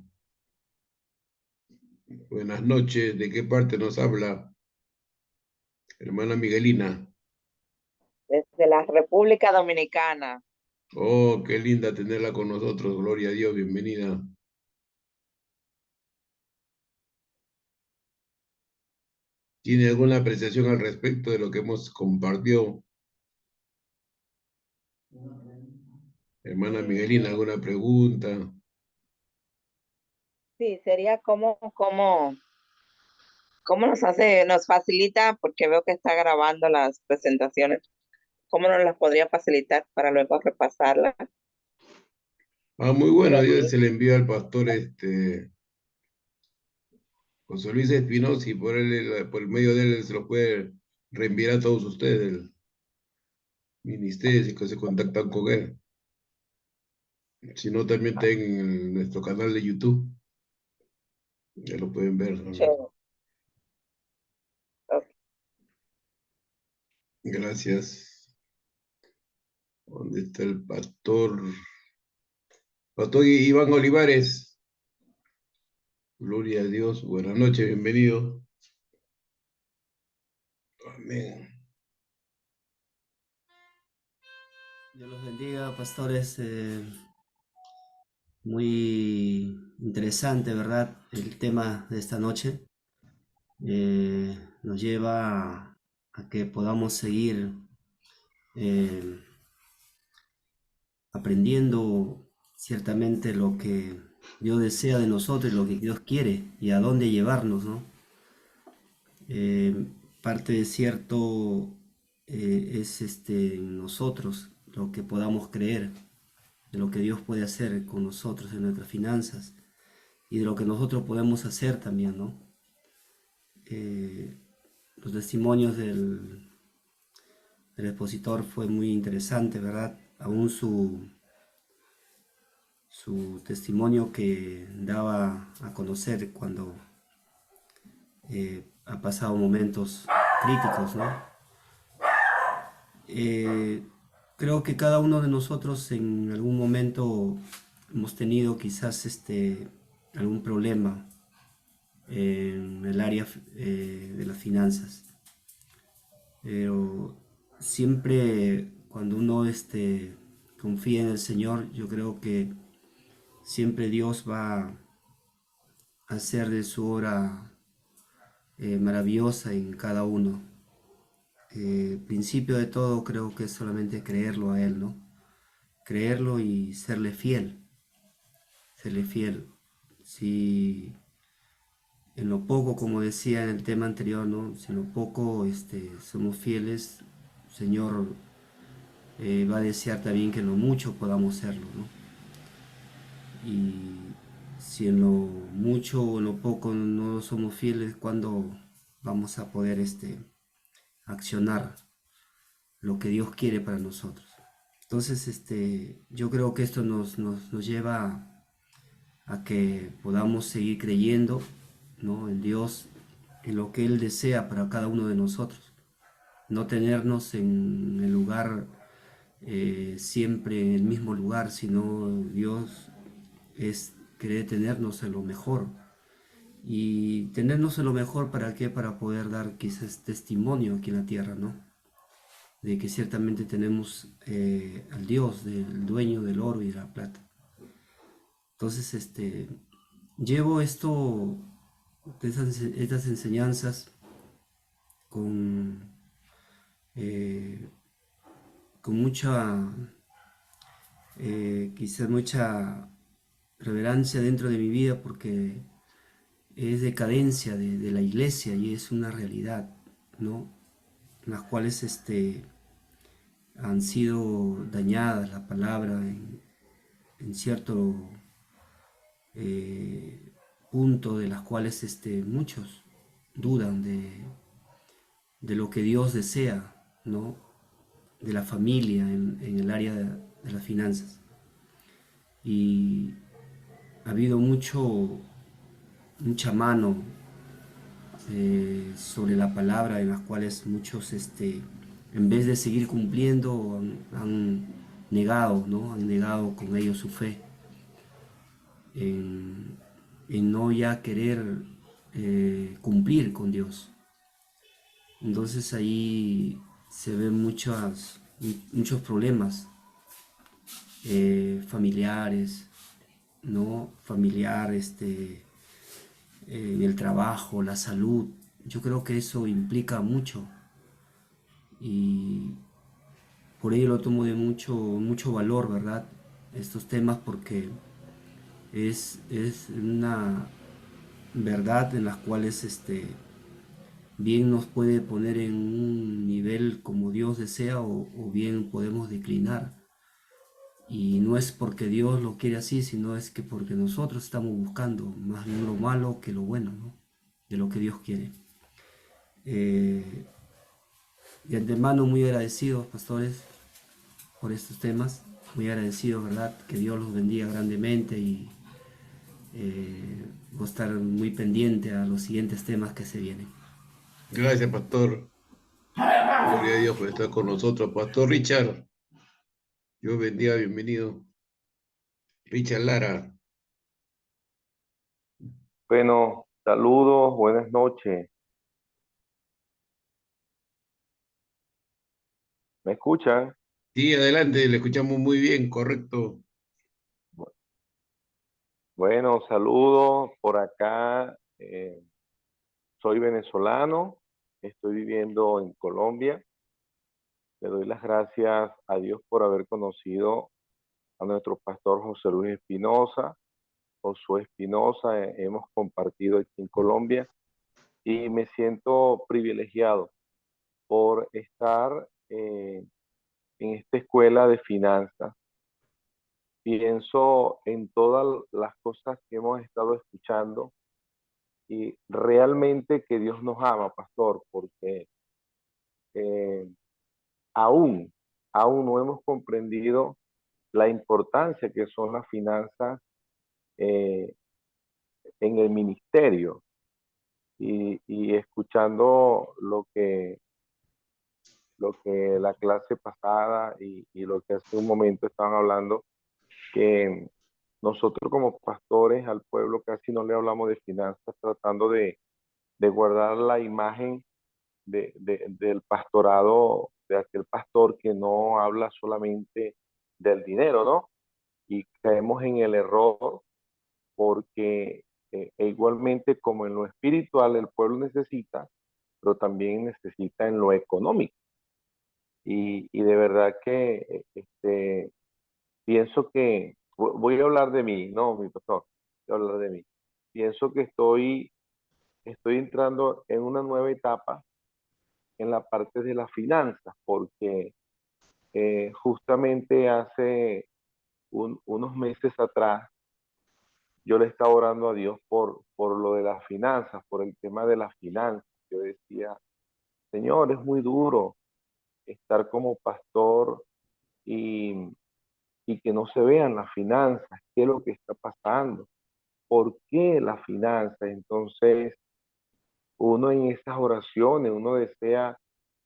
[SPEAKER 1] Buenas noches. ¿De qué parte nos habla? Hermana Miguelina.
[SPEAKER 3] Desde la República Dominicana.
[SPEAKER 1] Oh, qué linda tenerla con nosotros. Gloria a Dios, bienvenida. ¿Tiene alguna apreciación al respecto de lo que hemos compartido? Hermana Miguelina, ¿alguna pregunta?
[SPEAKER 3] Sí, sería cómo nos facilita, porque veo que está grabando las presentaciones, cómo nos las podría facilitar para luego repasarlas.
[SPEAKER 1] Ah, muy
[SPEAKER 3] Y
[SPEAKER 1] bueno. Dios
[SPEAKER 3] así,
[SPEAKER 1] se le envió al pastor José Luis Espinosa y por el medio de él se lo puede reenviar a todos ustedes del ministerio y que se contactan con él. Si no, también está en nuestro canal de YouTube. Ya lo pueden ver.
[SPEAKER 3] chévere. Ok.
[SPEAKER 1] Gracias. ¿Dónde está el pastor? Pastor Iván Olivares. Gloria a Dios. Buenas noches, bienvenido. Amén.
[SPEAKER 4] Dios los bendiga, pastores. Muy interesante, ¿verdad? El tema de esta noche nos lleva a que podamos seguir eh, aprendiendo ciertamente lo que Dios desea de nosotros, lo que Dios quiere y a dónde llevarnos, ¿no? parte de cierto es en nosotros lo que podamos creer, de lo que Dios puede hacer con nosotros en nuestras finanzas y de lo que nosotros podemos hacer también, ¿no? Los testimonios del expositor fue muy interesante, ¿verdad? Aún su testimonio que daba a conocer cuando ha pasado momentos críticos, ¿no? Creo que cada uno de nosotros en algún momento hemos tenido quizás algún problema en el área de las finanzas, pero siempre cuando uno confía en el Señor, yo creo que siempre Dios va a hacer de su obra maravillosa en cada uno. Principio de todo creo que es solamente creerlo a Él, ¿no? Creerlo y serle fiel, serle fiel. Si en lo poco, como decía en el tema anterior, ¿no? Si en lo poco somos fieles, Señor va a desear también que en lo mucho podamos serlo, ¿no? Y si en lo mucho o en lo poco no somos fieles, ¿cuándo vamos a poder accionar lo que Dios quiere para nosotros? Entonces, yo creo que esto nos lleva a que podamos seguir creyendo, ¿no? En Dios, en lo que Él desea para cada uno de nosotros. No tenernos en el lugar, siempre en el mismo lugar, sino Dios es querer tenernos en lo mejor. Y tenernos en lo mejor, ¿para qué? Para poder dar quizás testimonio aquí en la tierra, ¿no? De que ciertamente tenemos al Dios, del dueño del oro y de la plata. Entonces, llevo estas enseñanzas con, eh, con mucha, quizás mucha reverencia dentro de mi vida, porque es decadencia de la iglesia y es una realidad, ¿no? Las cuales han sido dañadas la palabra en cierto punto, de las cuales muchos dudan de lo que Dios desea, ¿no? De la familia en el área de las finanzas. Y ha habido mucha mano sobre la palabra, en las cuales muchos, en vez de seguir cumpliendo, han negado, ¿no? Han negado con ello su fe, en no ya querer cumplir con Dios. Entonces ahí se ven muchos problemas familiares, ¿no? Familiar, en el trabajo, la salud. Yo creo que eso implica mucho y por ello lo tomo de mucho valor, ¿verdad? Estos temas, porque es una verdad en las cuales bien nos puede poner en un nivel como Dios desea, o bien podemos declinar. Y no es porque Dios lo quiere así, sino es que porque nosotros estamos buscando más bien lo malo que lo bueno, ¿no? De lo que Dios quiere. De antemano muy agradecidos, pastores, por estos temas. Muy agradecidos, ¿verdad? Que Dios los bendiga grandemente y voy a estar muy pendiente a los siguientes temas que se vienen.
[SPEAKER 1] Gracias, pastor. Gloria a Dios por estar con nosotros. Pastor Richard, Dios bendiga, bienvenido. Richard Lara.
[SPEAKER 5] Bueno, saludos, buenas noches. ¿Me escuchan?
[SPEAKER 1] Sí, adelante, le escuchamos muy bien, correcto.
[SPEAKER 5] Bueno, saludos por acá. Soy venezolano, estoy viviendo en Colombia. Le doy las gracias a Dios por haber conocido a nuestro pastor José Luis Espinosa, Josué Espinosa. Hemos compartido aquí en Colombia y me siento privilegiado por estar en esta escuela de finanzas. Pienso en todas las cosas que hemos estado escuchando y realmente que Dios nos ama, pastor, porque eh, aún, aún no hemos comprendido la importancia que son las finanzas eh, en el ministerio. Y escuchando lo que la clase pasada y lo que hace un momento estaban hablando, que nosotros como pastores al pueblo casi no le hablamos de finanzas, tratando de guardar la imagen del pastorado, de aquel pastor que no habla solamente del dinero, ¿no? Y caemos en el error porque igualmente como en lo espiritual el pueblo necesita, pero también necesita en lo económico. Y de verdad que pienso que, voy a hablar de mí, no, mi pastor, voy a hablar de mí. Pienso que estoy entrando en una nueva etapa en la parte de las finanzas, porque justamente hace unos meses atrás yo le estaba orando a Dios por lo de las finanzas, por el tema de las finanzas. Yo decía, Señor, es muy duro estar como pastor y, y que no se vean las finanzas, qué es lo que está pasando, por qué las finanzas. Entonces, uno en esas oraciones, uno desea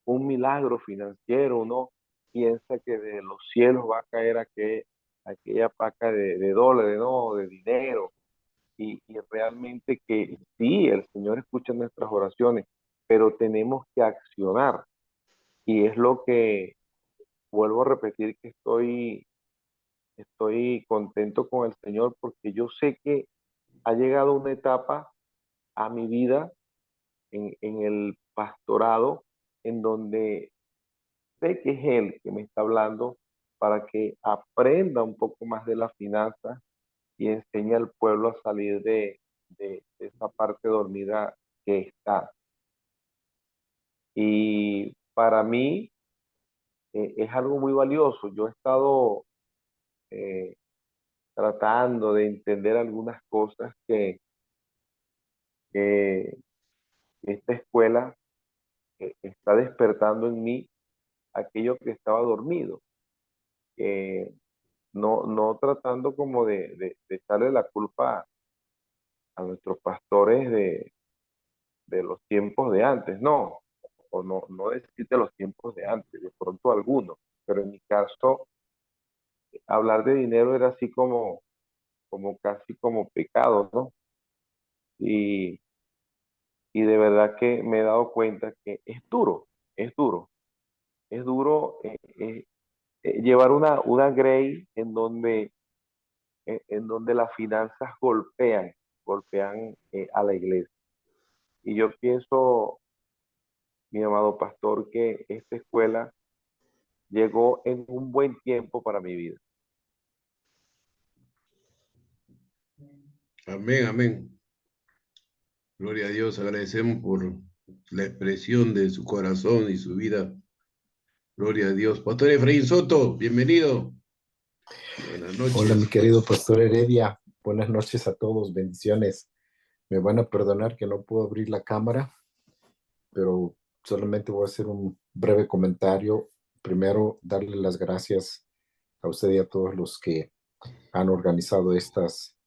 [SPEAKER 5] un milagro financiero, uno piensa que de los cielos va a caer aquella paca de dólares, ¿no? De dinero. Y realmente que sí, el Señor escucha nuestras oraciones, pero tenemos que accionar. Y es lo que vuelvo a repetir que estoy contento con el Señor porque yo sé que ha llegado una etapa a mi vida en el pastorado en donde sé que es Él que me está hablando para que aprenda un poco más de las finanzas y enseñe al pueblo a salir de esa parte dormida que está. Y para mí es algo muy valioso. Yo he estado eh, tratando de entender algunas cosas que esta escuela está despertando en mí aquello que estaba dormido. No tratando como de echarle la culpa a nuestros pastores de los tiempos de antes, no, o no decirte los tiempos de antes, de pronto algunos, pero en mi caso, hablar de dinero era así como casi como pecado, ¿no? Y, y de verdad que me he dado cuenta que es duro, es duro, es duro llevar una grey en donde las finanzas golpean a la iglesia. Y yo pienso, mi amado pastor, que esta escuela llegó en un buen tiempo para mi vida.
[SPEAKER 1] Amén, amén. Gloria a Dios, agradecemos por la expresión de su corazón y su vida. Gloria a Dios. Pastor Efraín Soto, bienvenido. Buenas
[SPEAKER 6] Hola, mi
[SPEAKER 1] noches.
[SPEAKER 6] querido pastor Heredia. Buenas noches a todos. Bendiciones. Me van a perdonar que no puedo abrir la cámara, pero solamente voy a hacer un breve comentario. Primero, darle las gracias a usted y a todos los que han organizado estas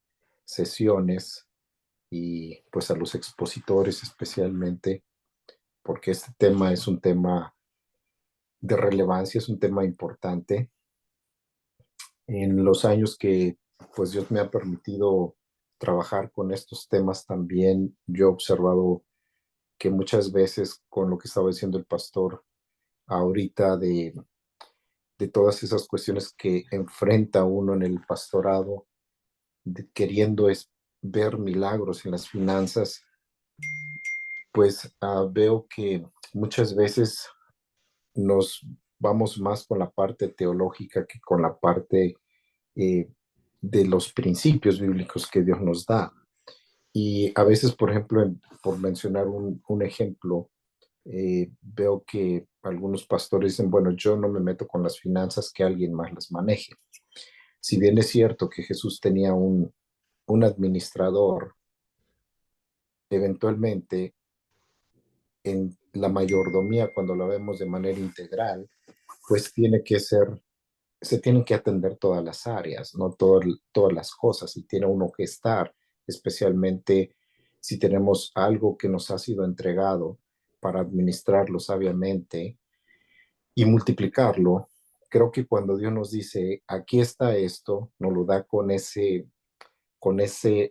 [SPEAKER 6] sesiones y pues a los expositores especialmente, porque este tema es un tema de relevancia, es un tema importante. En los años que pues Dios me ha permitido trabajar con estos temas también, yo he observado que muchas veces con lo que estaba diciendo el pastor ahorita de todas esas cuestiones que enfrenta uno en el pastorado, queriendo ver milagros en las finanzas, pues veo que muchas veces nos vamos más con la parte teológica que con la parte eh, de los principios bíblicos que Dios nos da. Y a veces, por ejemplo, por mencionar un ejemplo, veo que algunos pastores dicen, bueno, yo no me meto con las finanzas, que alguien más las maneje. Si bien es cierto que Jesús tenía un administrador, eventualmente en la mayordomía, cuando la vemos de manera integral, pues se tienen que atender todas las áreas, no todas las cosas, y tiene uno que estar, especialmente si tenemos algo que nos ha sido entregado para administrarlo sabiamente y multiplicarlo. Creo que cuando Dios nos dice, aquí está esto, nos lo da con ese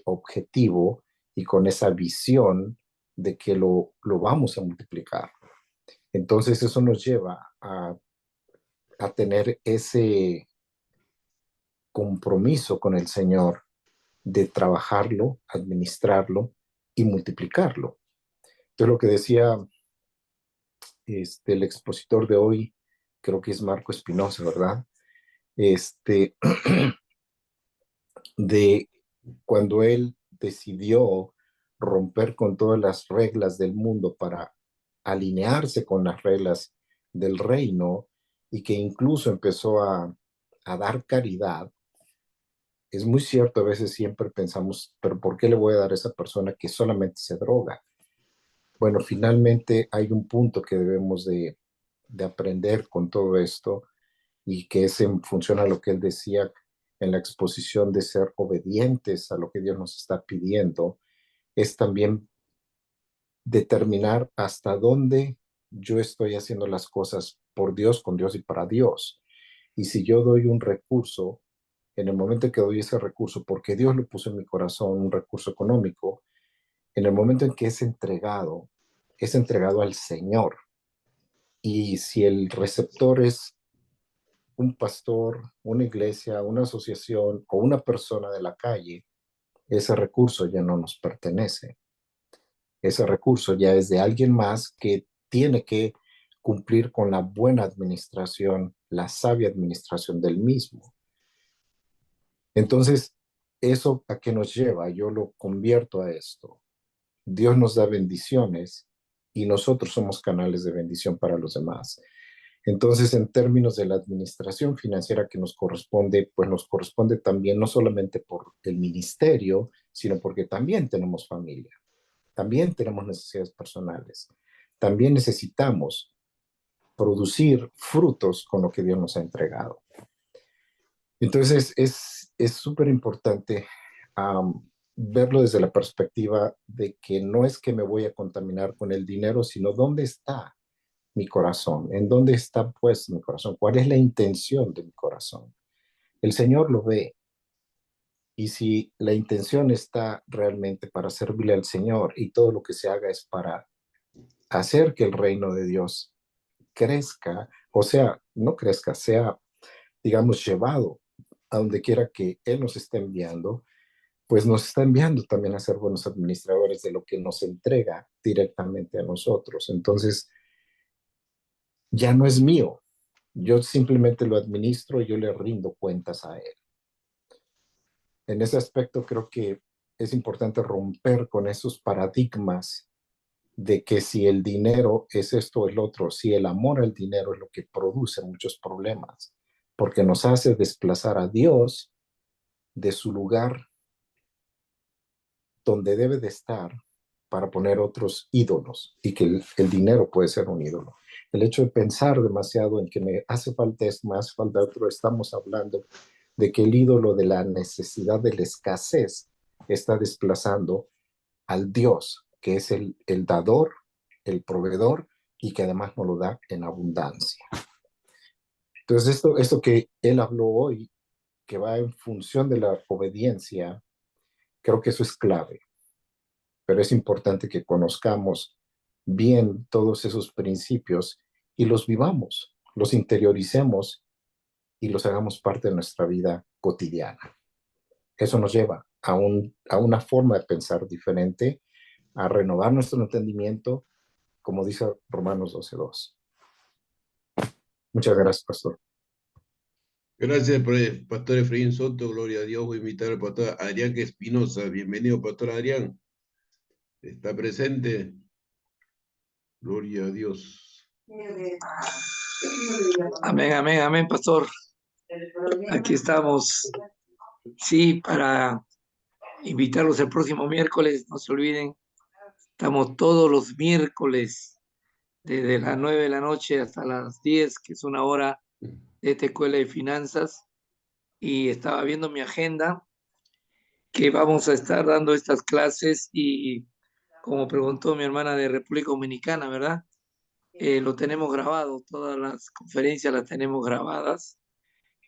[SPEAKER 6] objetivo y con esa visión de que lo vamos a multiplicar. Entonces eso nos lleva a tener ese compromiso con el Señor de trabajarlo, administrarlo y multiplicarlo. Entonces lo que decía el expositor de hoy, creo que es Marco Espinosa, ¿verdad? De cuando él decidió romper con todas las reglas del mundo para alinearse con las reglas del reino y que incluso empezó a dar caridad. Es muy cierto, a veces siempre pensamos, pero ¿por qué le voy a dar a esa persona que solamente se droga? Bueno, finalmente hay un punto que debemos de aprender con todo esto y que es en función a lo que él decía en la exposición de ser obedientes a lo que Dios nos está pidiendo, es también determinar hasta dónde yo estoy haciendo las cosas por Dios, con Dios y para Dios. Y si yo doy un recurso, en el momento en que doy ese recurso, porque Dios lo puso en mi corazón, un recurso económico, en el momento en que es entregado al Señor. Y si el receptor es un pastor, una iglesia, una asociación o una persona de la calle, ese recurso ya no nos pertenece. Ese recurso ya es de alguien más que tiene que cumplir con la buena administración, la sabia administración del mismo. Entonces, ¿eso a qué nos lleva? Yo lo convierto a esto. Dios nos da bendiciones y nosotros somos canales de bendición para los demás. Entonces, en términos de la administración financiera que nos corresponde, pues nos corresponde también no solamente por el ministerio, sino porque también tenemos familia, también tenemos necesidades personales, también necesitamos producir frutos con lo que Dios nos ha entregado. Entonces, es súper importante verlo desde la perspectiva de que no es que me voy a contaminar con el dinero, sino dónde está mi corazón, en dónde está puesto mi corazón, cuál es la intención de mi corazón. El Señor lo ve. Y si la intención está realmente para servirle al Señor y todo lo que se haga es para hacer que el reino de Dios crezca, o sea, no crezca, sea, digamos, llevado a donde quiera que Él nos esté enviando, pues nos está enviando también a ser buenos administradores de lo que nos entrega directamente a nosotros. Entonces, ya no es mío, yo simplemente lo administro y yo le rindo cuentas a Él. En ese aspecto creo que es importante romper con esos paradigmas de que si el dinero es esto o el otro, si el amor al dinero es lo que produce muchos problemas, porque nos hace desplazar a Dios de su lugar donde debe de estar para poner otros ídolos y que el dinero puede ser un ídolo. El hecho de pensar demasiado en que me hace falta esto, me hace falta otro, estamos hablando de que el ídolo de la necesidad, de la escasez, está desplazando al Dios, que es el dador, el proveedor y que además nos lo da en abundancia. Entonces, esto que él habló hoy, que va en función de la obediencia, creo que eso es clave. Pero es importante que conozcamos bien todos esos principios y los vivamos, los interioricemos y los hagamos parte de nuestra vida cotidiana. Eso nos lleva a una forma de pensar diferente, a renovar nuestro entendimiento, como dice Romanos 12:2. Muchas gracias, pastor.
[SPEAKER 1] Gracias, Pastor Efraín Soto, gloria a Dios. Voy a invitar al Pastor Adrián Espinosa. Bienvenido, Pastor Adrián. Está presente. Gloria a Dios.
[SPEAKER 7] Amén, amén, amén, pastor. Aquí estamos, sí, para invitarlos el próximo miércoles, no se olviden. Estamos todos los miércoles, desde las 9 de la noche hasta las 10, que es una hora de esta escuela de finanzas. Y estaba viendo mi agenda, que vamos a estar dando estas clases y como preguntó mi hermana de República Dominicana, ¿verdad? Lo tenemos grabado, todas las conferencias las tenemos grabadas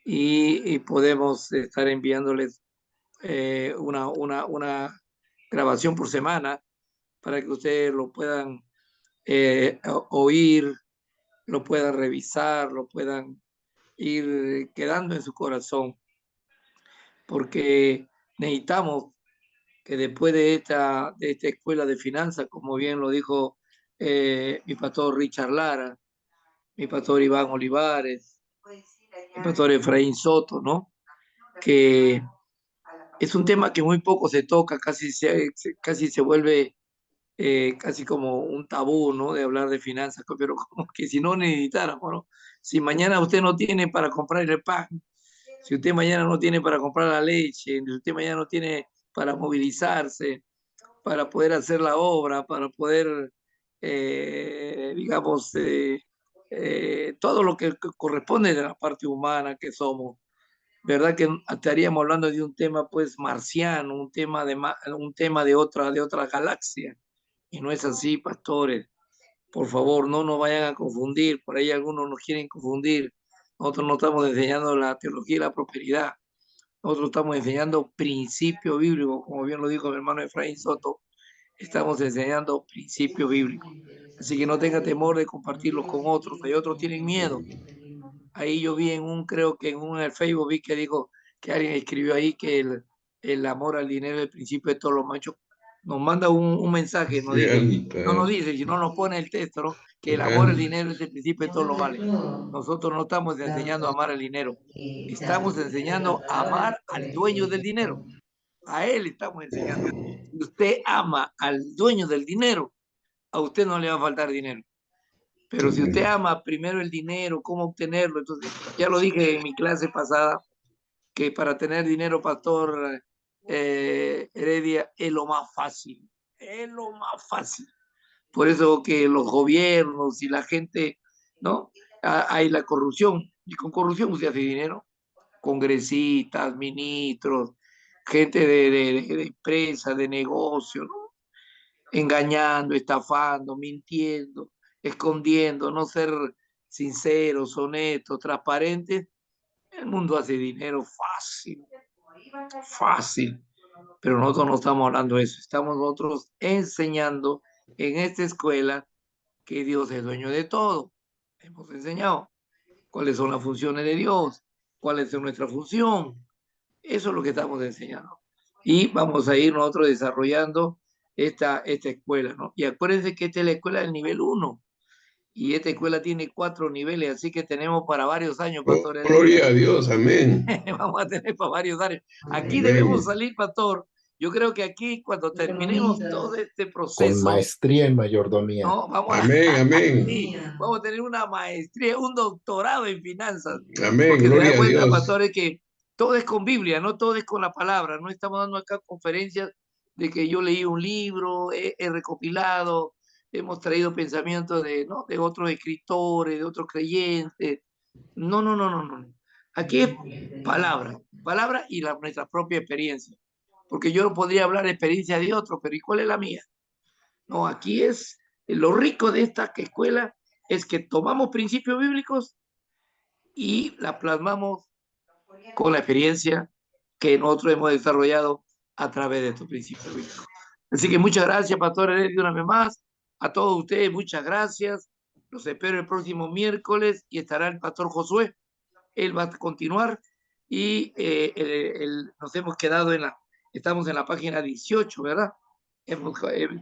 [SPEAKER 7] y podemos estar enviándoles una grabación por semana para que ustedes lo puedan oír, lo puedan revisar, lo puedan ir quedando en su corazón, porque necesitamos que después de esta escuela de finanzas, como bien lo dijo mi pastor Richard Lara, mi pastor Iván Olivares, mi pastor Efraín Soto, ¿no? Que es un tema que muy poco se toca, casi se vuelve casi como un tabú, ¿no? De hablar de finanzas, pero como que si no necesitáramos, ¿no? Si mañana usted no tiene para comprar el pan, si usted mañana no tiene para comprar la leche, si usted mañana no tiene para movilizarse, para poder hacer la obra, para poder, digamos, todo lo que corresponde de la parte humana que somos, ¿verdad? Que estaríamos hablando de un tema pues marciano, un tema de otra galaxia. Y no es así, pastores. Por favor, no nos vayan a confundir. Por ahí algunos nos quieren confundir. Nosotros no estamos enseñando la teología y la prosperidad. Nosotros estamos enseñando principio bíblico, como bien lo dijo mi hermano Efraín Soto. Estamos enseñando principio bíblico. Así que no tenga temor de compartirlos con otros. Hay otros tienen miedo. Ahí yo vi creo que en el Facebook vi que dijo que alguien escribió ahí que el amor al dinero es el principio de todos los machos. Nos manda un mensaje, nos dice, no nos dice, si no nos pone el texto, ¿no? Que el amor al dinero es el principio de todos los males. Nosotros no estamos enseñando a amar al dinero, estamos enseñando a amar al dueño del dinero. A él estamos enseñando. Si usted ama al dueño del dinero, a usted no le va a faltar dinero. Pero si usted ama primero el dinero, cómo obtenerlo, entonces ya lo dije en mi clase pasada, que para tener dinero, pastor Heredia, es lo más fácil, es lo más fácil. Por eso que los gobiernos y la gente, ¿no? Hay la corrupción, y con corrupción se hace dinero, congresistas, ministros, gente de empresas, de negocios, ¿no? Engañando, estafando, mintiendo, escondiendo, no ser sinceros, honestos, transparentes. El mundo hace dinero fácil, fácil, pero nosotros no estamos hablando de eso, estamos nosotros enseñando en esta escuela que Dios es dueño de todo. Hemos enseñado cuáles son las funciones de Dios, cuál es nuestra función. Eso es lo que estamos enseñando. Y vamos a ir nosotros desarrollando esta escuela, ¿no? Y acuérdense que esta es la escuela del nivel 1. Y esta escuela tiene 4 niveles, así que tenemos para varios años, Pastor Heredia.
[SPEAKER 1] Gloria a Dios, amén.
[SPEAKER 7] Vamos a tener para varios años. Aquí
[SPEAKER 1] Amén.
[SPEAKER 7] debemos salir, Pastor. Yo creo que aquí, cuando terminemos todo este proceso,
[SPEAKER 6] Con maestría en mayordomía.
[SPEAKER 7] ¿no?
[SPEAKER 1] Amén, amén.
[SPEAKER 7] Sí, vamos a tener una maestría, un doctorado en finanzas.
[SPEAKER 1] Amén,
[SPEAKER 7] Porque se
[SPEAKER 1] gloria
[SPEAKER 7] da
[SPEAKER 1] a
[SPEAKER 7] cuenta,
[SPEAKER 1] Dios.
[SPEAKER 7] pastores, que todo es con Biblia, no todo es con la palabra. No estamos dando acá conferencias de que yo leí un libro, he recopilado, hemos traído pensamientos ¿no? de otros escritores, de otros creyentes. No, no, no, no, no. Aquí es palabra, palabra y nuestra propia experiencia. Porque yo no podría hablar de experiencia de otro, pero ¿y cuál es la mía? No, aquí es lo rico de esta escuela, es que tomamos principios bíblicos y la plasmamos con la experiencia que nosotros hemos desarrollado a través de estos principios bíblicos. Así que muchas gracias, Pastor Heredia, una vez más. A todos ustedes, muchas gracias. Los espero el próximo miércoles y estará el Pastor Josué. Él va a continuar y nos hemos quedado estamos en la página 18, ¿verdad?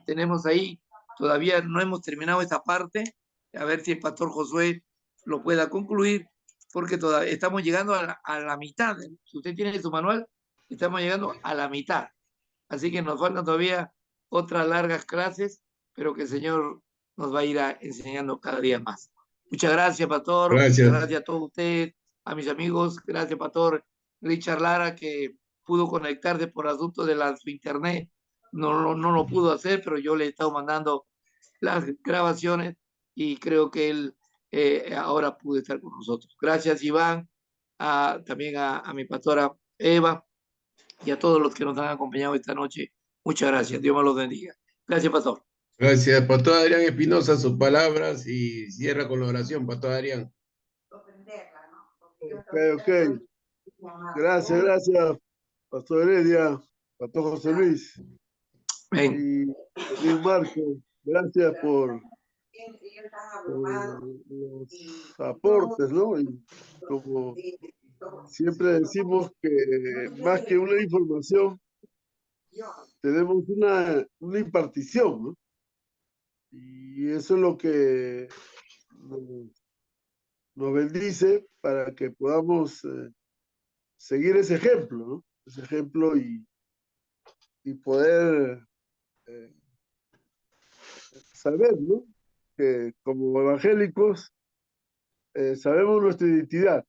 [SPEAKER 7] Tenemos ahí, todavía no hemos terminado esta parte, a ver si el Pastor Josué lo pueda concluir, porque todavía estamos llegando a la mitad. Si usted tiene su manual, estamos llegando a la mitad. Así que nos faltan todavía otras largas clases, pero que el Señor nos va a ir enseñando cada día más. Muchas gracias, Pastor. Muchas
[SPEAKER 1] Gracias.
[SPEAKER 7] gracias a todos ustedes, a mis amigos. Gracias, Pastor Richard Lara, que pudo conectarse por asunto de su internet. No lo pudo hacer, pero yo le he estado mandando las grabaciones y creo que él ahora pudo estar con nosotros. Gracias, Iván, también a mi pastora Eva y a todos los que nos han acompañado esta noche. Muchas gracias. Dios me los bendiga. Gracias, pastor.
[SPEAKER 1] Gracias, Pastor Adrián Espinosa, sus palabras y cierra con la oración, Pastor Adrián.
[SPEAKER 8] Ok. Gracias, Pastor Heredia, Pastor José Luis
[SPEAKER 7] Amén.
[SPEAKER 8] y Marco. Gracias por los aportes, ¿no? Y como siempre decimos que más que una información, tenemos una impartición, ¿no? Y eso es lo que nos bendice para que podamos seguir ese ejemplo, ¿no? Ese ejemplo y poder saber, ¿no? Que como evangélicos sabemos nuestra identidad.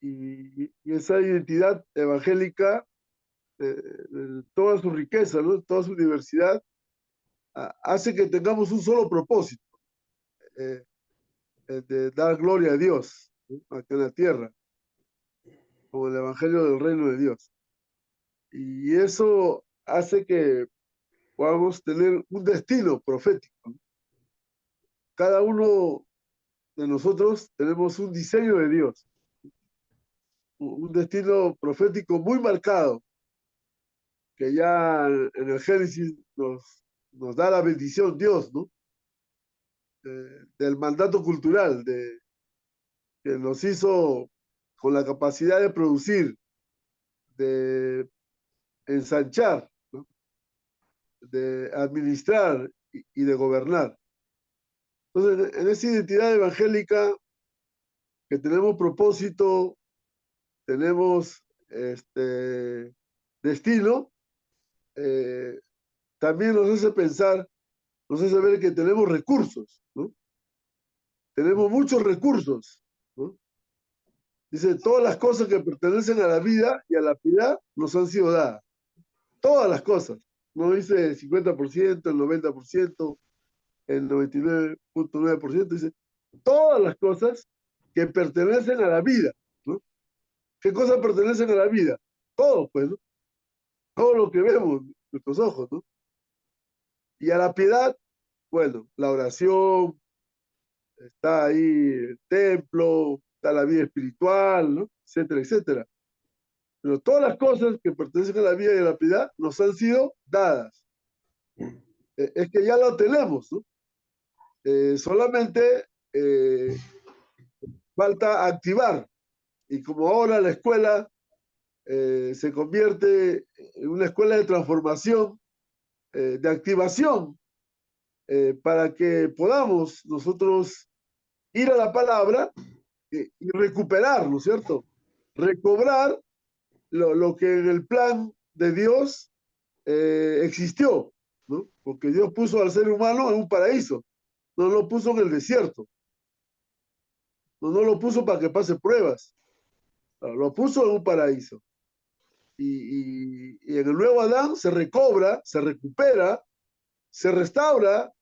[SPEAKER 8] Y esa identidad evangélica, toda su riqueza, ¿no? Toda su diversidad, hace que tengamos un solo propósito, de dar gloria a Dios, ¿no? Acá en la tierra, como el Evangelio del Reino de Dios. Y eso hace que podamos tener un destino profético, ¿no? Cada uno de nosotros tenemos un diseño de Dios, un destino profético muy marcado, que ya en el Génesis nos da la bendición Dios, ¿no? Del mandato cultural, que nos hizo con la capacidad de producir, de ensanchar, ¿no? De administrar y de gobernar. Entonces, en esa identidad evangélica que tenemos propósito, tenemos destino, también nos hace pensar, nos hace ver que tenemos recursos, ¿no? Tenemos muchos recursos, ¿no? Dice, todas las cosas que pertenecen a la vida y a la piedad nos han sido dadas. Todas las cosas. No dice el 50%, el 90%, el 99.9%, dice, todas las cosas que pertenecen a la vida, ¿no? ¿Qué cosas pertenecen a la vida? Todo, pues, ¿no? Todo lo que vemos, nuestros ojos, ¿no? Y a la piedad, bueno, la oración, está ahí el templo, está la vida espiritual, ¿no? Etcétera, etcétera. Pero todas las cosas que pertenecen a la vida y a la piedad nos han sido dadas. Es que ya lo tenemos, ¿no? Solamente falta activar. Y como ahora la escuela se convierte en una escuela de transformación, de activación, para que podamos nosotros ir a la palabra y recuperar, ¿no es cierto? Recobrar lo que en el plan de Dios existió, ¿no? Porque Dios puso al ser humano en un paraíso, no lo puso en el desierto, no lo puso para que pase pruebas, lo puso en un paraíso. Y en el nuevo Adán se recobra, se recupera, se restaura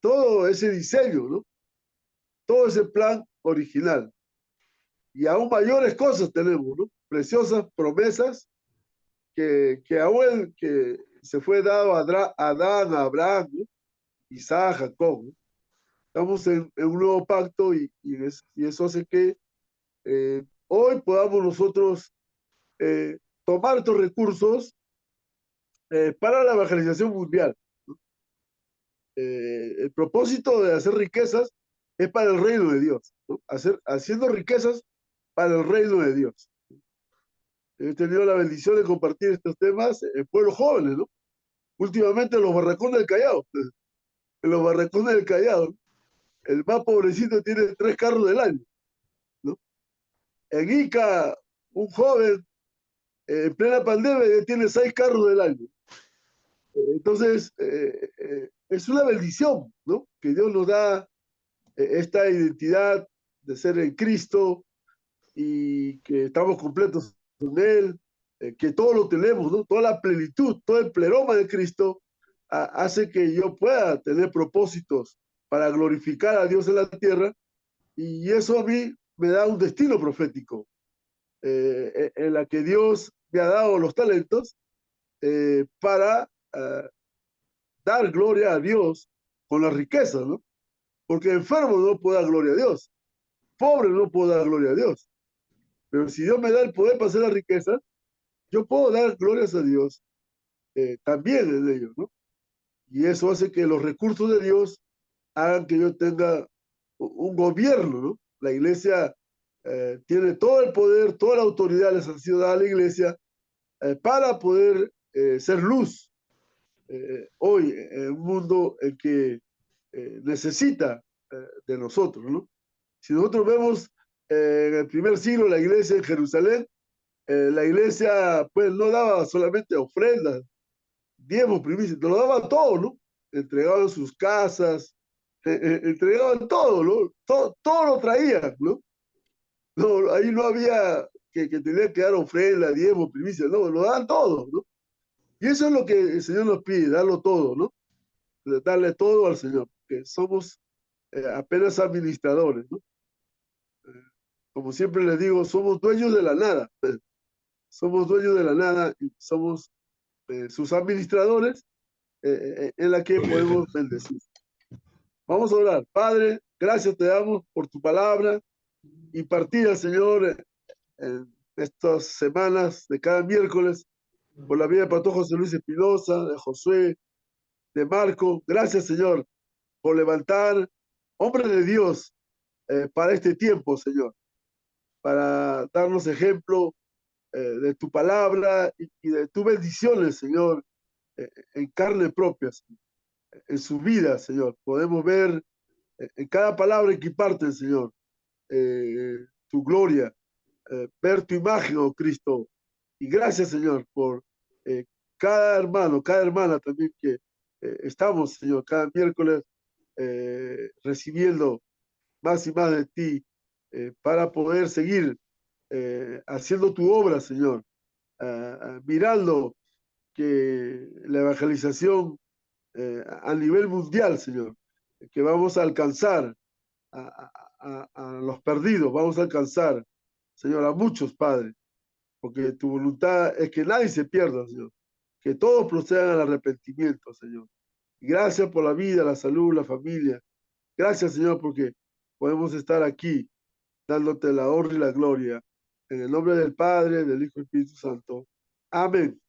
[SPEAKER 8] todo ese diseño, ¿no? Todo ese plan original. Y aún mayores cosas tenemos, ¿no? Preciosas promesas que aún que se fue dado a Adán, a Abraham, ¿no? Isaac, Jacob, ¿no? Estamos en un nuevo pacto y eso hace que hoy podamos nosotros tomar estos recursos para la evangelización mundial, ¿no? El propósito de hacer riquezas es para el reino de Dios, ¿no? Haciendo riquezas para el reino de Dios. He tenido la bendición de compartir estos temas en pueblos jóvenes, ¿no? Últimamente en los barracones del Callao. En los barracones del Callao, el más pobrecito tiene 3 carros del año, ¿no? En Ica, un joven en plena pandemia tiene 6 carros del año. Entonces, es una bendición, ¿no? Que Dios nos da esta identidad de ser en Cristo y que estamos completos con Él, que todo lo tenemos, ¿no? Toda la plenitud, todo el pleroma de Cristo hace que yo pueda tener propósitos para glorificar a Dios en la tierra, y eso a mí me da un destino profético, en la que Dios me ha dado los talentos para dar gloria a Dios con la riqueza, ¿no? Porque enfermo no puedo dar gloria a Dios, pobre no puedo dar gloria a Dios, pero si Dios me da el poder para hacer la riqueza, yo puedo dar glorias a Dios también en ello, ¿no? Y eso hace que los recursos de Dios hagan que yo tenga un gobierno, ¿no? La iglesia tiene todo el poder, toda la autoridad les ha sido dada a la iglesia para poder ser luz hoy en un mundo en que necesita de nosotros, ¿no? Si nosotros vemos en el primer siglo la iglesia en Jerusalén, la iglesia pues no daba solamente ofrendas, diezmos, primicias, lo daban todo, ¿no? Entregaban sus casas, entregaban todo, ¿no? Todo lo traían, ¿no? No, ahí no había que tenía que dar ofrenda, diezmos, primicias, no, lo daban todo, ¿no? Y eso es lo que el Señor nos pide, darlo todo, ¿no? Darle todo al Señor, que somos apenas administradores, ¿no? Como siempre les digo, somos dueños de la nada, somos dueños de la nada y somos sus administradores en la que podemos bendecir. Vamos a orar. Padre, gracias te damos por tu palabra y partir al Señor en estas semanas de cada miércoles por la vida de Pastor José Luis Espinosa, de Josué, de Marco. Gracias, Señor, por levantar hombres de Dios para este tiempo, Señor, para darnos ejemplo de tu palabra y de tus bendiciones, Señor, en carne propia, en su vida, Señor. Podemos ver en cada palabra que imparten, Señor, tu gloria, ver tu imagen, oh Cristo. Y gracias, Señor, por cada hermano, cada hermana también que estamos, Señor, cada miércoles recibiendo más y más de ti para poder seguir haciendo tu obra, Señor, mirando que la evangelización a nivel mundial, Señor, que vamos a alcanzar a los perdidos, vamos a alcanzar, Señor, a muchos, Padre, porque tu voluntad es que nadie se pierda, Señor, que todos procedan al arrepentimiento, Señor. Y gracias por la vida, la salud, la familia. Gracias, Señor, porque podemos estar aquí dándote la honra y la gloria. En el nombre del Padre, del Hijo y del Espíritu Santo. Amén.